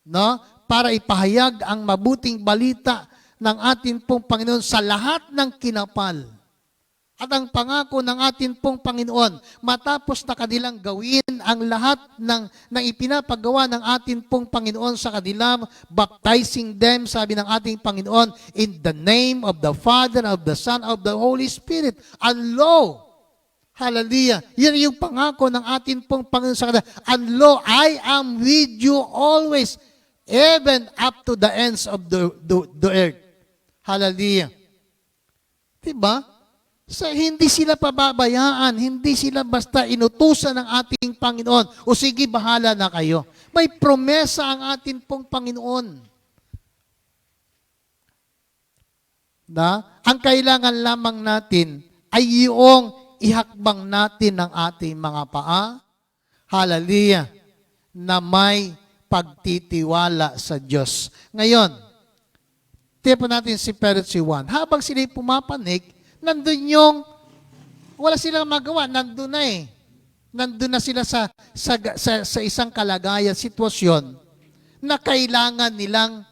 no? Para ipahayag ang mabuting balita ng atin pong Panginoon sa lahat ng kinapal. At ang pangako ng atin pong Panginoon, matapos na kanilang gawin ang lahat ng ipinapagawa ng atin pong Panginoon sa kanila, baptizing them, sabi ng ating Panginoon, in the name of the Father, of the Son, of the Holy Spirit. And lo, hallelujah, yan yung pangako ng atin pong Panginoon sa kanila. And lo, I am with you always, even up to the ends of the earth. Hallelujah. Diba? So, hindi sila pababayaan, hindi sila basta inutusan ng ating Panginoon. O sige, bahala na kayo. May promesa ang ating pong Panginoon. Ang kailangan lamang natin ay yung ihakbang natin ng ating mga paa, hallelujah, na may pagtitiwala sa Diyos. Ngayon, tipo natin si Perez 1. Habang sila'y pumapanik, nandun yung, wala silang magawa, nandun na eh. Nandun na sila sa isang kalagayan, sitwasyon, na kailangan nilang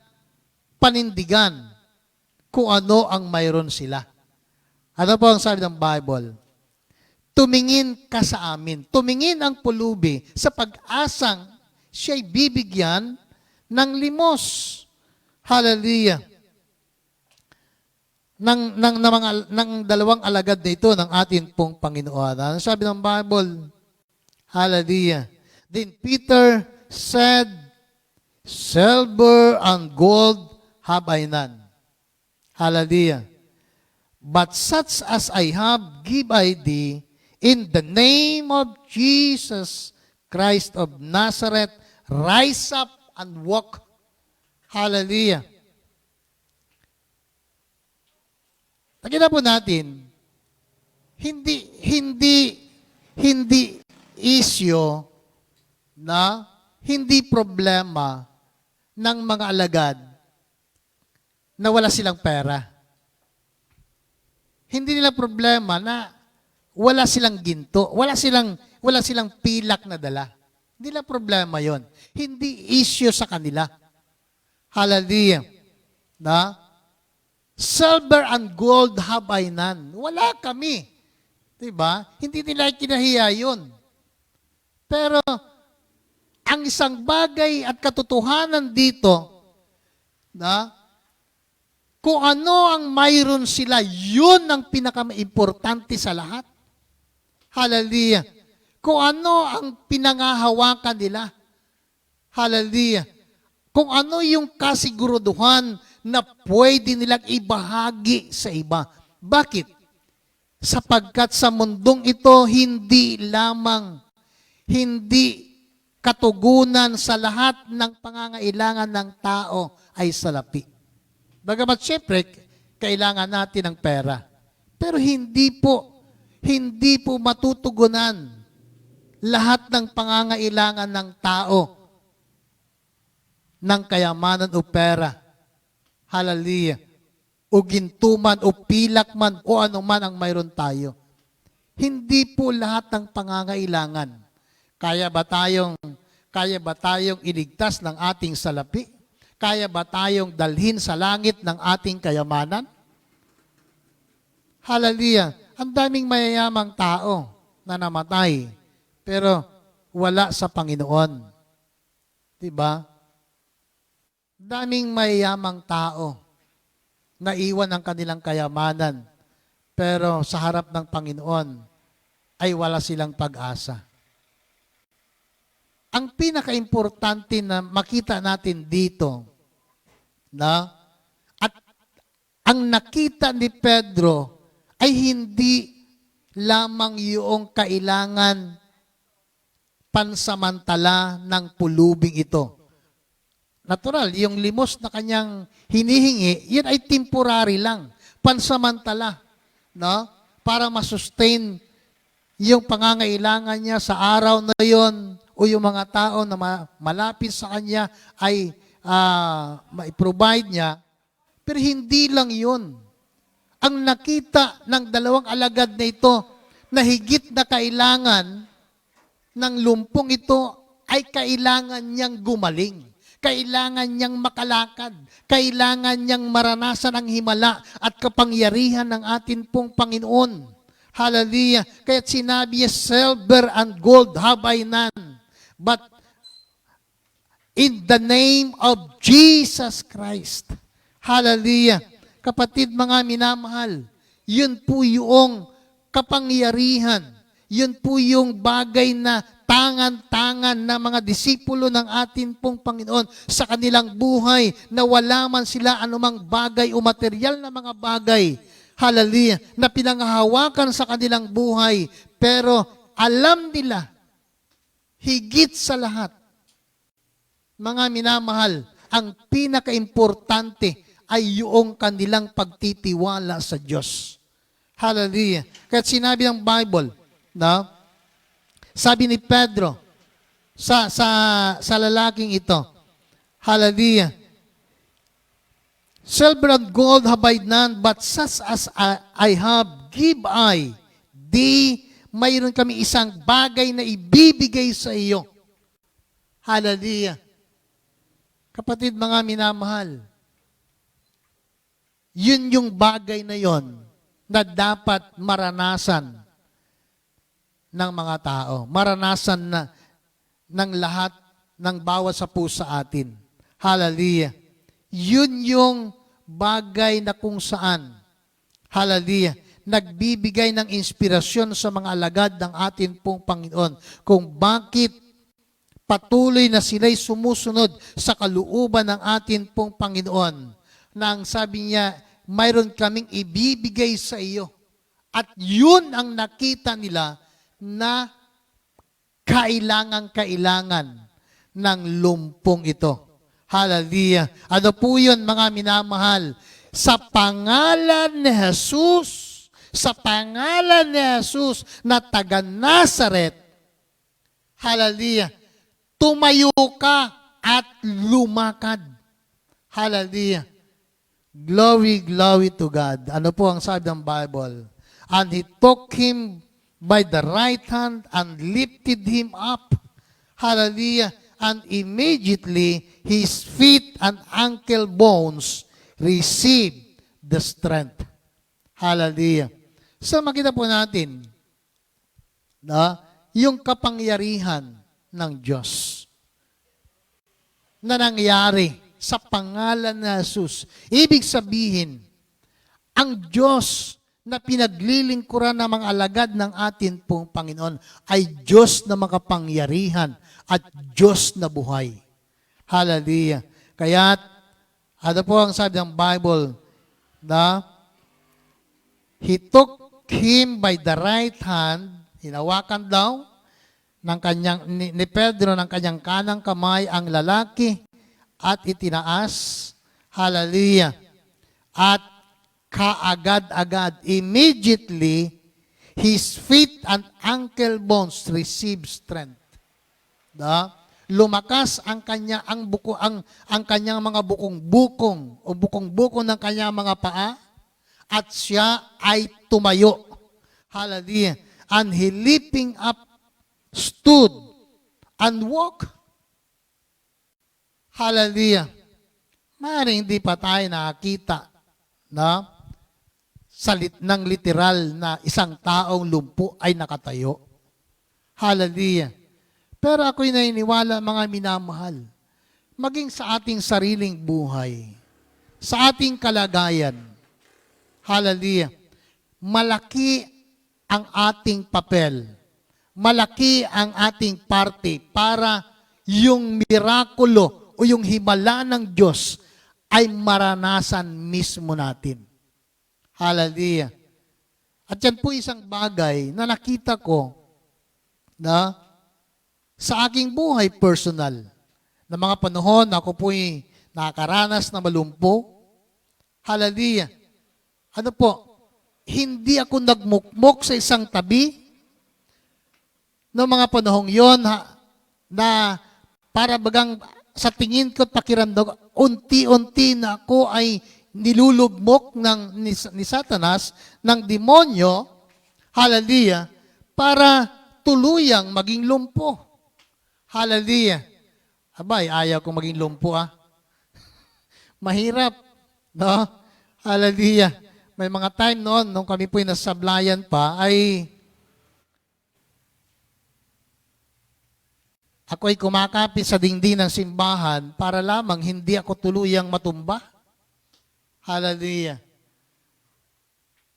panindigan kung ano ang mayroon sila. Ano po ang sabi ng Bible? Tumingin ka sa amin. Tumingin ang pulubi sa pag-asang siya'y bibigyan ng limos. Hallelujah. ng dalawang alagad na ito ng atin pong Panginoon. Ano sabi ng Bible? Hallelujah. Then Peter said, silver and gold have I none. Hallelujah. But such as I have, give I thee, in the name of Jesus Christ of Nazareth, rise up and walk. Hallelujah. Nakita po natin, hindi issue na hindi problema ng mga alagad na wala silang pera. Hindi nila problema na wala silang ginto, wala silang pilak na dala. Hindi nila problema yon. Hindi issue sa kanila. Hallelujah. Na? Silver and gold have I none. Wala kami. Diba? Hindi nila kinahiya yun. Pero, ang isang bagay at katotohanan dito, na, kung ano ang mayroon sila, yun ang pinaka-importante sa lahat. Hallelujah. Kung ano ang pinangahawakan nila. Hallelujah. Kung ano yung kasiguruduhan na pwede nilang ibahagi sa iba. Bakit? Sapagkat sa mundong ito, hindi katugunan sa lahat ng pangangailangan ng tao ay salapi. Bagamat syempre, kailangan natin ng pera. Pero hindi po matutugunan lahat ng pangangailangan ng tao ng kayamanan o pera. Hallelujah. O gintuman, o pilak man, o ano man ang mayroon tayo. Hindi po lahat ng pangangailangan. Kaya ba tayong iligtas ng ating salapi? Kaya ba tayong dalhin sa langit ng ating kayamanan? Hallelujah. Ang daming mayayamang tao na namatay, pero wala sa Panginoon. Diba? Daming mayayamang tao na iwan ang kanilang kayamanan, pero sa harap ng Panginoon ay wala silang pag-asa. Ang pinaka-importante na makita natin dito, na at ang nakita ni Pedro ay hindi lamang yung kailangan pansamantala ng pulubing ito. Natural, yung limos na kanyang hinihingi, yun ay temporary lang, pansamantala, no? Para masustain yung pangangailangan niya sa araw na yon, o yung mga tao na malapit sa kanya ay mai-provide niya. Pero hindi lang yun. Ang nakita ng dalawang alagad na ito, na higit na kailangan ng lumpong ito ay kailangan niyang gumaling. Kailangan niyang makalakad. Kailangan niyang maranasan ang himala at kapangyarihan ng atin pong Panginoon. Hallelujah. Kaya't sinabi niya, silver and gold have I none, but in the name of Jesus Christ. Hallelujah. Kapatid, mga minamahal, yun po yung kapangyarihan. Yun po yung bagay na tangan-tangan na mga disipulo ng atin pong Panginoon sa kanilang buhay na wala man sila anumang bagay o material na mga bagay. Hallelujah. Na pinanghahawakan sa kanilang buhay. Pero alam nila, higit sa lahat, mga minamahal, ang pinaka-importante ay yung kanilang pagtitiwala sa Diyos. Hallelujah. Kaya sinabi ng Bible, no? Sabi ni Pedro sa lalaking ito, hallelujah, silver and gold have I none, but such as I have, give I thee. Mayroon kami isang bagay na ibibigay sa iyo. Hallelujah. Kapatid, mga minamahal, yun yung bagay na yon na dapat maranasan ng mga tao. Maranasan na ng lahat ng bawat sa puso sa atin. Hallelujah. Yun yung bagay na kung saan, hallelujah, nagbibigay ng inspirasyon sa mga alagad ng atin pong Panginoon kung bakit patuloy na sila'y sumusunod sa kalooban ng atin pong Panginoon. Nang sabi niya, mayroon kaming ibibigay sa iyo. At yun ang nakita nila na kailangan ng lumpong ito. Hallelujah. Ano po yun, mga minamahal? Sa pangalan ni Jesus, na taga Nazaret, hallelujah, tumayo ka at lumakad. Hallelujah. Glory, glory to God. Ano po ang sabi ng Bible? And he took him by the right hand and lifted him up. Hallelujah. And immediately his feet and ankle bones received the strength. Hallelujah. So makita po natin na yung kapangyarihan ng Diyos na nangyari sa pangalan ni Jesus. Ibig sabihin, ang Diyos na pinaglilingkuran ng mga alagad ng atin pong Panginoon ay Diyos na makapangyarihan at Diyos na buhay. Hallelujah. Kaya, ano po ang sabi ng Bible, na he took him by the right hand, hinawakan daw ng kanyang, ni Pedro ng kanyang kanang kamay ang lalaki at itinaas. Hallelujah. At kaagad-agad, immediately, his feet and ankle bones received strength. Lumakas ang kanyang mga bukong-bukong o bukong-bukong ng kanyang mga paa at siya ay tumayo. Hallelujah. And he leaping up, stood, and walked. Hallelujah. Maaaring hindi pa tayo nakakita na ng literal na isang taong lumpo ay nakatayo. Hallelujah. Pero ako'y naniniwala, mga minamahal, maging sa ating sariling buhay, sa ating kalagayan, hallelujah, malaki ang ating papel, malaki ang ating parte para yung mirakulo o yung himala ng Diyos ay maranasan mismo natin. Hallelujah. At yan po isang bagay na nakita ko na sa aking buhay personal, na mga panahon ako po'y nakakaranas na malumpo. Hallelujah. Ano po, hindi ako nagmukmok sa isang tabi noong mga panahong yon na para bagang sa tingin ko at pakiramdam, unti-unti na ako ay nilulugmok ni Satanas, ng demonyo, hallelujah, para tuluyang maging lumpo. Hallelujah. Abay, ayaw kong maging lumpo Mahirap. No? Hallelujah. May mga time noon, nung kami po'y nasablayan pa, ay ako ay kumakapit sa dingding ng simbahan para lamang hindi ako tuluyang matumba. Hallelujah.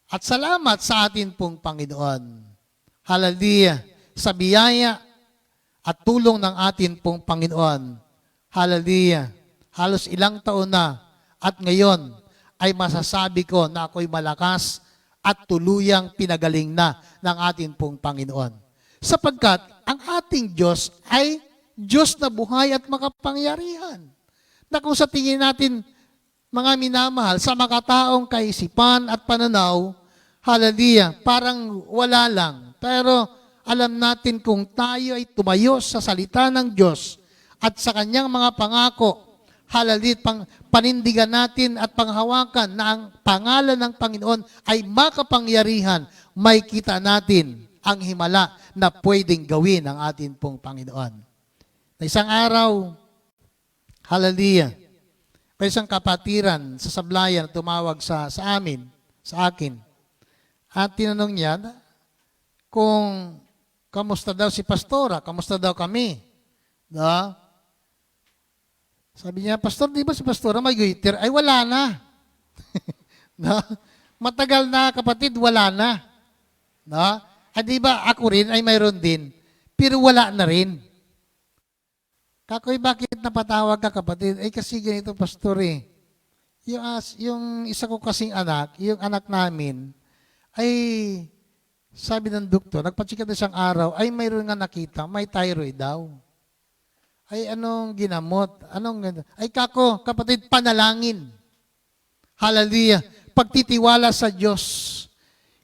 At salamat sa atin pong Panginoon. Hallelujah. Sa biyaya at tulong ng atin pong Panginoon. Hallelujah. Halos ilang taon na at ngayon ay masasabi ko na ako'y malakas at tuluyang pinagaling na ng atin pong Panginoon. Sapagkat ang ating Diyos ay Diyos na buhay at makapangyarihan. Na kung sa tingin natin, mga minamahal, sa makataong kaisipan at pananaw, hallelujah, parang wala lang. Pero alam natin kung tayo ay tumayo sa salita ng Diyos at sa kanyang mga pangako, hallelujah, panindigan natin at panghawakan na ang pangalan ng Panginoon ay makapangyarihan, may kita natin ang himala na pwedeng gawin ng atin pong Panginoon. Na isang araw, hallelujah, may isang kapatiran sa sablayan tumawag sa akin. At tinanong niya kung kamusta daw si Pastora, kamusta daw kami. No? Sabi niya, Pastor, di ba si Pastora may goiter? Ay, wala na. No? Matagal na, kapatid, wala na. No? At di ba ako rin ay mayroon din, pero wala na rin. Kakoy, bakit napatawag ka, kapatid? Ay kasi ganito, Pastor Yung isa ko kasing anak, yung anak namin, ay sabi ng doktor, nagpatsika na siyang araw, ay mayroon nga nakita, may thyroid daw. Ay anong ginamot? Ay kako, kapatid, panalangin. Hallelujah. Pagtitiwala sa Diyos.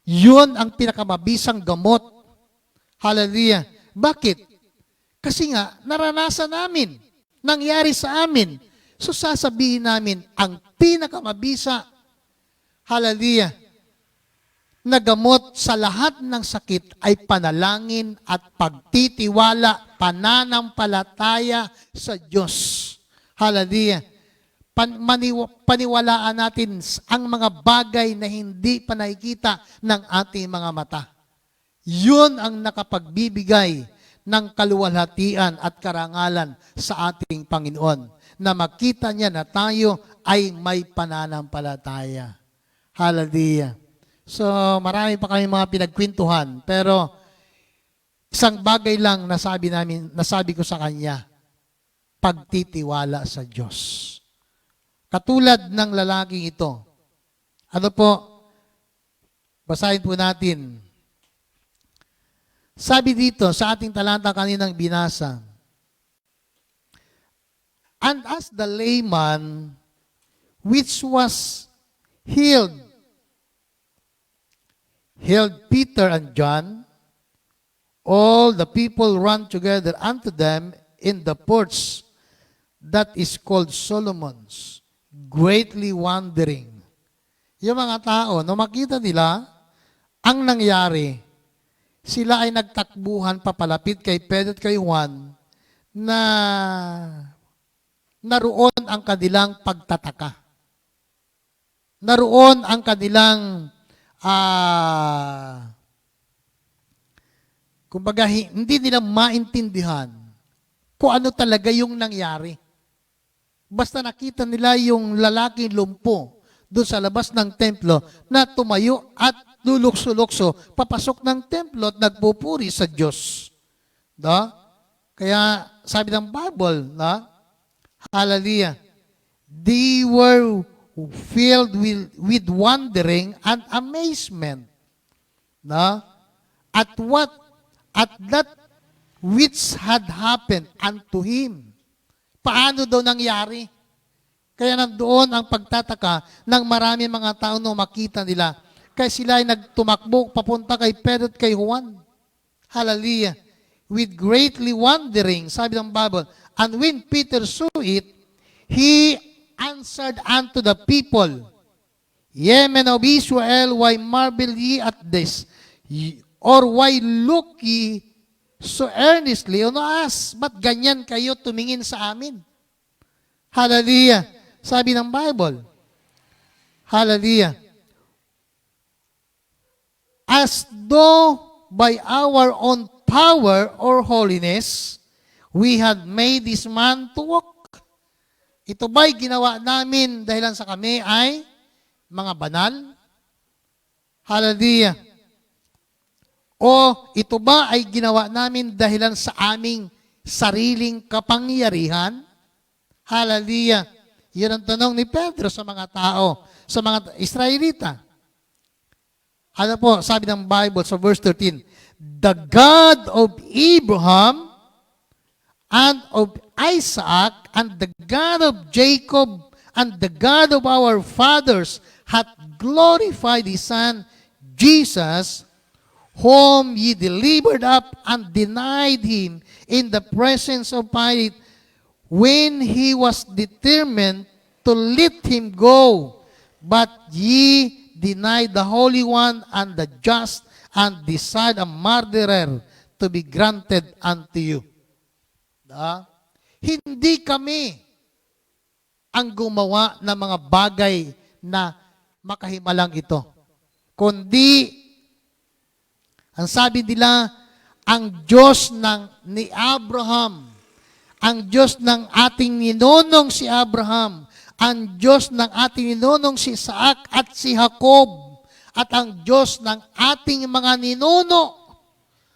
Yun ang pinakamabisang gamot. Hallelujah. Bakit? Kasi nga, naranasan namin. Nangyari sa amin. So sasabihin namin, ang pinakamabisa, hallelujah, na gamot sa lahat ng sakit ay panalangin at pagtitiwala, pananampalataya sa Diyos. Hallelujah. Paniwalaan natin ang mga bagay na hindi pa nakikita ng ating mga mata. Yun ang nakapagbibigay ng kaluwalhatian at karangalan sa ating Panginoon, na makita niya na tayo ay may pananampalataya. Hallelujah. So, marami pa kami mga pinagkwentuhan, pero isang bagay lang nasabi ko sa kanya, pagtitiwala sa Diyos. Katulad ng lalaking ito. Ano po? Basahin po natin. Sabi dito sa ating talata kaninang binasa, and as the layman which was healed Peter and John, all the people ran together unto them in the porch that is called Solomon's, greatly wondering. Yung mga tao, nung makita nila ang nangyari, sila ay nagtakbuhan papalapit kay Pedro at kay Juan na naroon ang kanilang pagtataka. Naroon ang kanilang kumbaga, hindi nila maintindihan kung ano talaga yung nangyari. Basta nakita nila yung lalaking lumpo doon sa labas ng templo na tumayo at lulukso-lukso, papasok ng templo at nagpupuri sa Diyos. No? Kaya sabi ng Bible, no? Hallelujah, they were filled with wondering and amazement. No? At that which had happened unto him. Paano daw nangyari? Kaya nandoon ang pagtataka ng marami mga tao nung makita nila. Kaya sila ay nagtumakbo papunta kay Pedro at kay Juan. Hallelujah. With greatly wondering, sabi ng Bible, and when Peter saw it, he answered unto the people, Ye men of Israel, why marvel ye at this? Or why look ye so earnestly on us? Ba't ganyan kayo tumingin sa amin? Hallelujah. Sabi ng Bible. Hallelujah. As though by our own power or holiness, we had made this man to walk. Ito ba'y ginawa namin dahilan sa kami ay mga banal? Hallelujah. O ito ba ay ginawa namin dahilan sa aming sariling kapangyarihan? Hallelujah. Yan ang tanong ni Pedro sa mga tao, sa mga Israelita. Ano po, sabi ng Bible sa verse 13, the God of Abraham and of Isaac and the God of Jacob and the God of our fathers hath glorified His Son, Jesus, whom ye delivered up and denied Him in the presence of Pilate, when he was determined to let Him go. But ye denied the Holy One and the just, and desired a murderer to be granted unto you. Hindi kami ang gumawa ng mga bagay na makahimalang ito, kundi ang sabi nila, ang Diyos ni Abraham, ang Diyos ng ating ninonong si Abraham, ang Diyos ng ating ninonong si Isaac at si Jacob, at ang Diyos ng ating mga ninuno.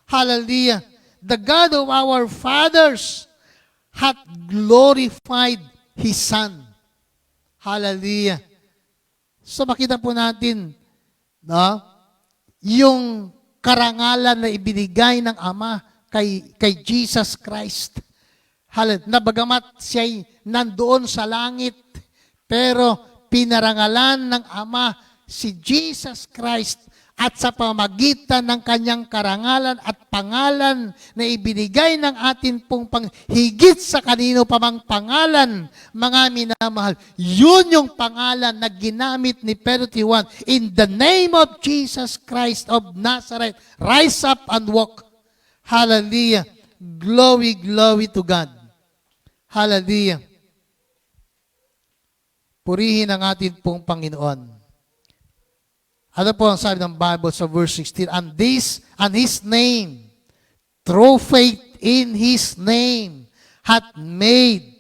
Hallelujah. The God of our fathers hath glorified His Son. Hallelujah. So makita po natin, no, yung karangalan na ibinigay ng Ama kay Jesus Christ. Hallelujah. Na bagamat siya'y nandoon sa langit, pero pinarangalan ng Ama si Jesus Christ at sa pamagitan ng kanyang karangalan at pangalan na ibinigay ng atin pong higit sa kanino pa mang pangalan, mga minamahal, yun yung pangalan na ginamit ni Pedro 1. In the name of Jesus Christ of Nazareth, rise up and walk. Hallelujah. Glory, glory to God. Hallelujah. Purihin ang atin pong Panginoon. Ano po ang sabi ng Bible sa verse 16? And His name, through faith in His name, hath made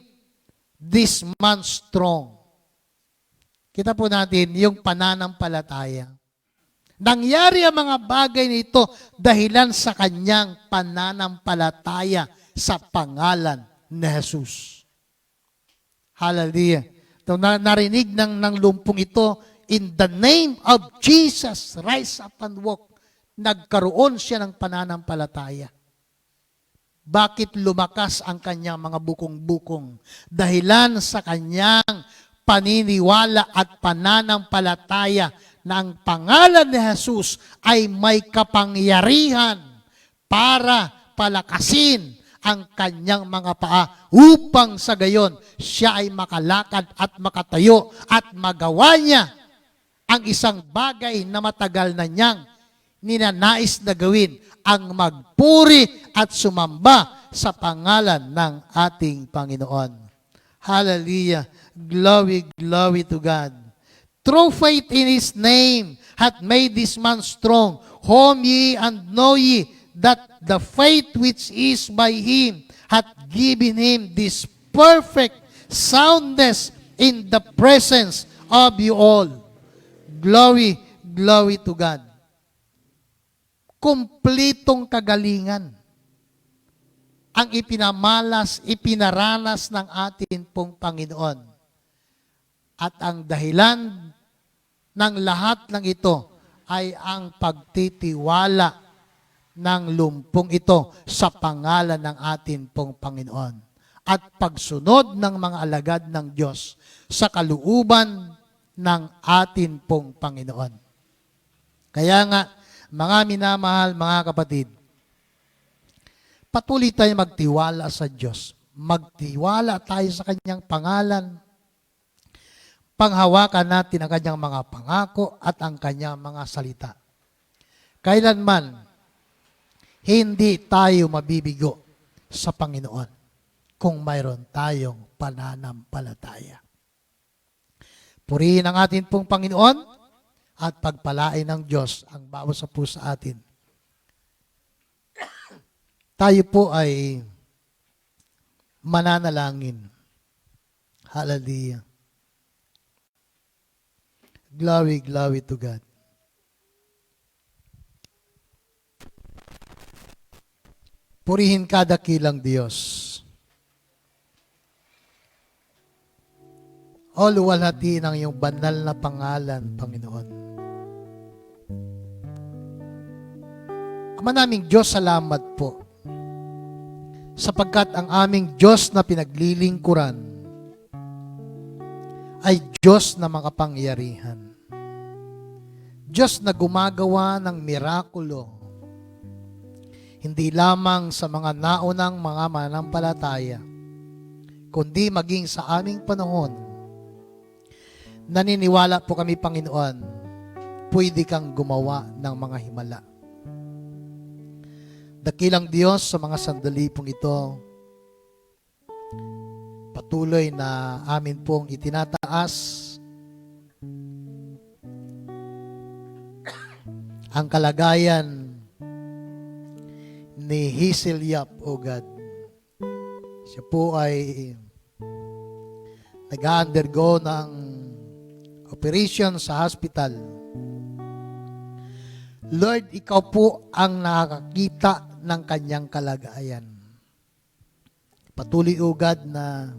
this man strong. Kita po natin yung pananampalataya. Nangyari ang mga bagay nito dahilan sa kanyang pananampalataya sa pangalan ni Jesus. Hallelujah. Ito, narinig ng lumpong ito, in the name of Jesus, rise up and walk. Nagkaroon siya ng pananampalataya. Bakit lumakas ang kanyang mga bukong-bukong? Dahilan sa kanyang paniniwala at pananampalataya na ang pangalan ni Jesus ay may kapangyarihan para palakasin ang kanyang mga paa upang sa gayon siya ay makalakad at makatayo at magawa niya ang isang bagay na matagal na niyang ninanais na gawin, ang magpuri at sumamba sa pangalan ng ating Panginoon. Hallelujah. Glory, glory to God. Through faith in His name hath made this man strong, whom ye and know ye that the faith which is by Him hath given him this perfect soundness in the presence of you all. Glory, glory to God. Kumplitong kagalingan ang ipinaranas ng atin pong Panginoon. At ang dahilan ng lahat ng ito ay ang pagtitiwala ng lumpong ito sa pangalan ng atin pong Panginoon. At pagsunod ng mga alagad ng Diyos sa kalooban ng atin pong Panginoon. Kaya nga, mga minamahal, mga kapatid, patuloy tayo magtiwala sa Diyos. Magtiwala tayo sa Kanyang pangalan. Panghawakan natin ang Kanyang mga pangako at ang Kanyang mga salita. Kailanman, Hindi tayo mabibigo sa Panginoon kung mayroon tayong pananampalataya. Purihin ang atin pong Panginoon at pagpalain ng Diyos ang bawat sa puso sa atin. Tayo po ay mananalangin. Hallelujah. Glory, glory to God. Purihin ka, dakilang Diyos. O luwalhati ng iyong banal na pangalan, Panginoon. Ama naming Diyos, salamat po. Sapagkat ang aming Diyos na pinaglilingkuran ay Diyos na makapangyarihan. Diyos na gumagawa ng mirakulo. Hindi lamang sa mga naunang mga mananampalataya, kundi maging sa aming panahon. Naniniwala po kami, Panginoon, pwede kang gumawa ng mga himala. Dakilang Diyos, sa mga sandali pong ito, patuloy na amin pong itinataas ang kalagayan ni Hazel Yap, O God. Siya po ay nag-undergo ng operation sa hospital. Lord, ikaw po ang nakakita ng kanyang kalagayan. Patuloy, O God, na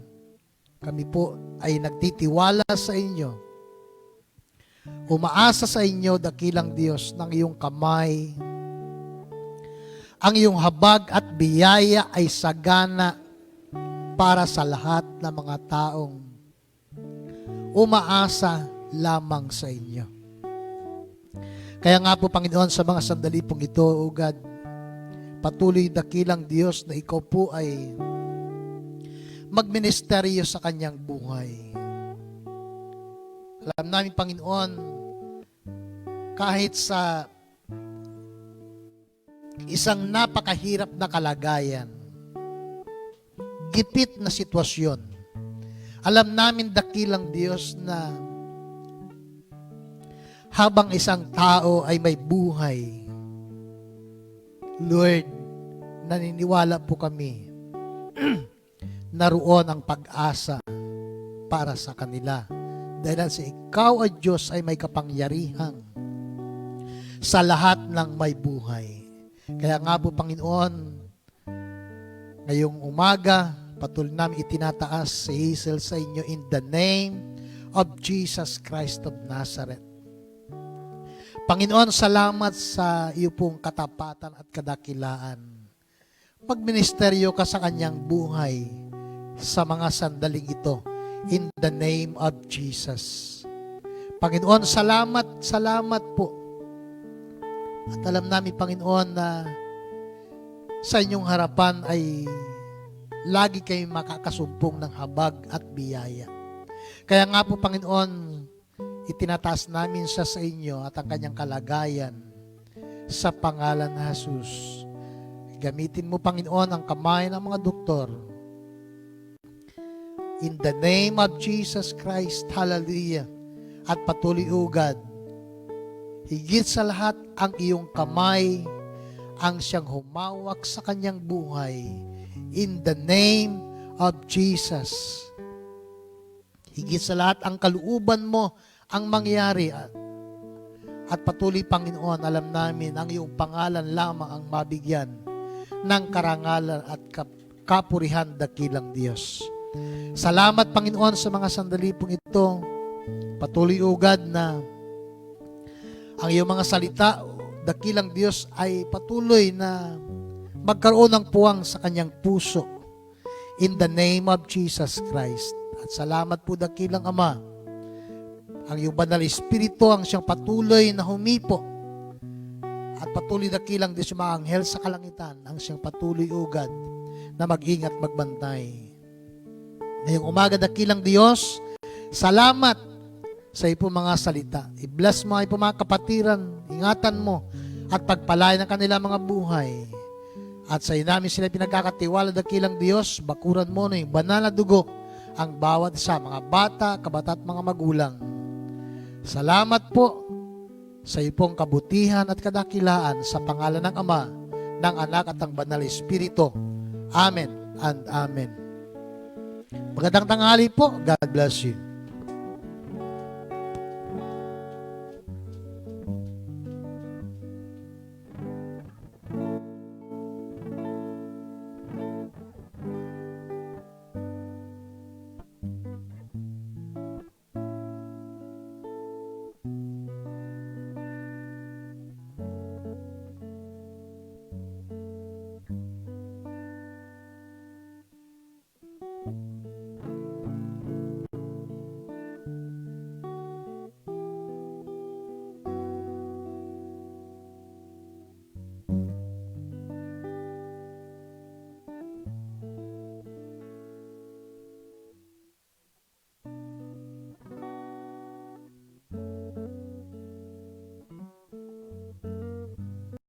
kami po ay nagtitiwala sa inyo. Umaasa sa inyo, dakilang Diyos, ng iyong kamay. Ang iyong habag at biyaya ay sagana para sa lahat ng mga taong umaasa lamang sa inyo. Kaya nga po, Panginoon, sa mga sandali pong ito, O God, patuloy, dakilang Diyos, na ikaw po ay magministeryo sa kanyang buhay. Alam namin, Panginoon, kahit sa isang napakahirap na kalagayan, gipit na sitwasyon, alam namin, dakilang Diyos, na habang isang tao ay may buhay, Lord, naniniwala po kami naroon ang pag-asa para sa kanila. Dahil sa ikaw ay Diyos ay may kapangyarihan sa lahat ng may buhay. Kaya nga po, Panginoon, ngayong umaga, patuloy namin itinataas si Hazel sa inyo in the name of Jesus Christ of Nazareth. Panginoon, salamat sa iyo pong katapatan at kadakilaan. Magministeryo ka sa kanyang buhay sa mga sandaling ito in the name of Jesus. Panginoon, salamat po. At alam namin, Panginoon, na sa inyong harapan ay lagi kayong makakasumpong ng habag at biyaya. Kaya nga po, Panginoon, itinataas namin siya sa inyo at ang kanyang kalagayan sa pangalan ni Jesus. Gamitin mo, Panginoon, ang kamay ng mga doktor. In the name of Jesus Christ, hallelujah. At patuloy, O God, higit sa lahat ang iyong kamay ang siyang humawak sa kanyang buhay. In the name of Jesus. Higit sa lahat ang kalooban mo ang mangyari at patuloy, Panginoon, alam namin ang iyong pangalan lamang ang mabigyan ng karangalan at kapurihan, dakilang Diyos. Salamat, Panginoon, sa mga sandali pong ito. Patuloy, O God, na ang iyong mga salita, dakilang Diyos, ay patuloy na magkaroon ng puwang sa kanyang puso in the name of Jesus Christ. At salamat po, dakilang Ama, ang iyong banal Espiritu ang siyang patuloy na humipo at patuloy, dakilang Diyos, yung mga anghel sa kalangitan ang siyang patuloy, O God, na mag-ingat, magbantay. Ngayong umaga, dakilang Diyos, salamat sa iyong mga salita. I-bless mo ang iyong mga kapatiran, ingatan mo at pagpalain ang kanilang mga buhay. At sa namin sila pinagkakatiwala dakilang Diyos, bakuran mo na yung banal na dugo ang bawat isa, mga bata, kabata at mga magulang. Salamat po sa iyo pong kabutihan at kadakilaan sa pangalan ng Ama, ng Anak at ng Banal na Espiritu. Amen and Amen. Magandang tanghali po. God bless you.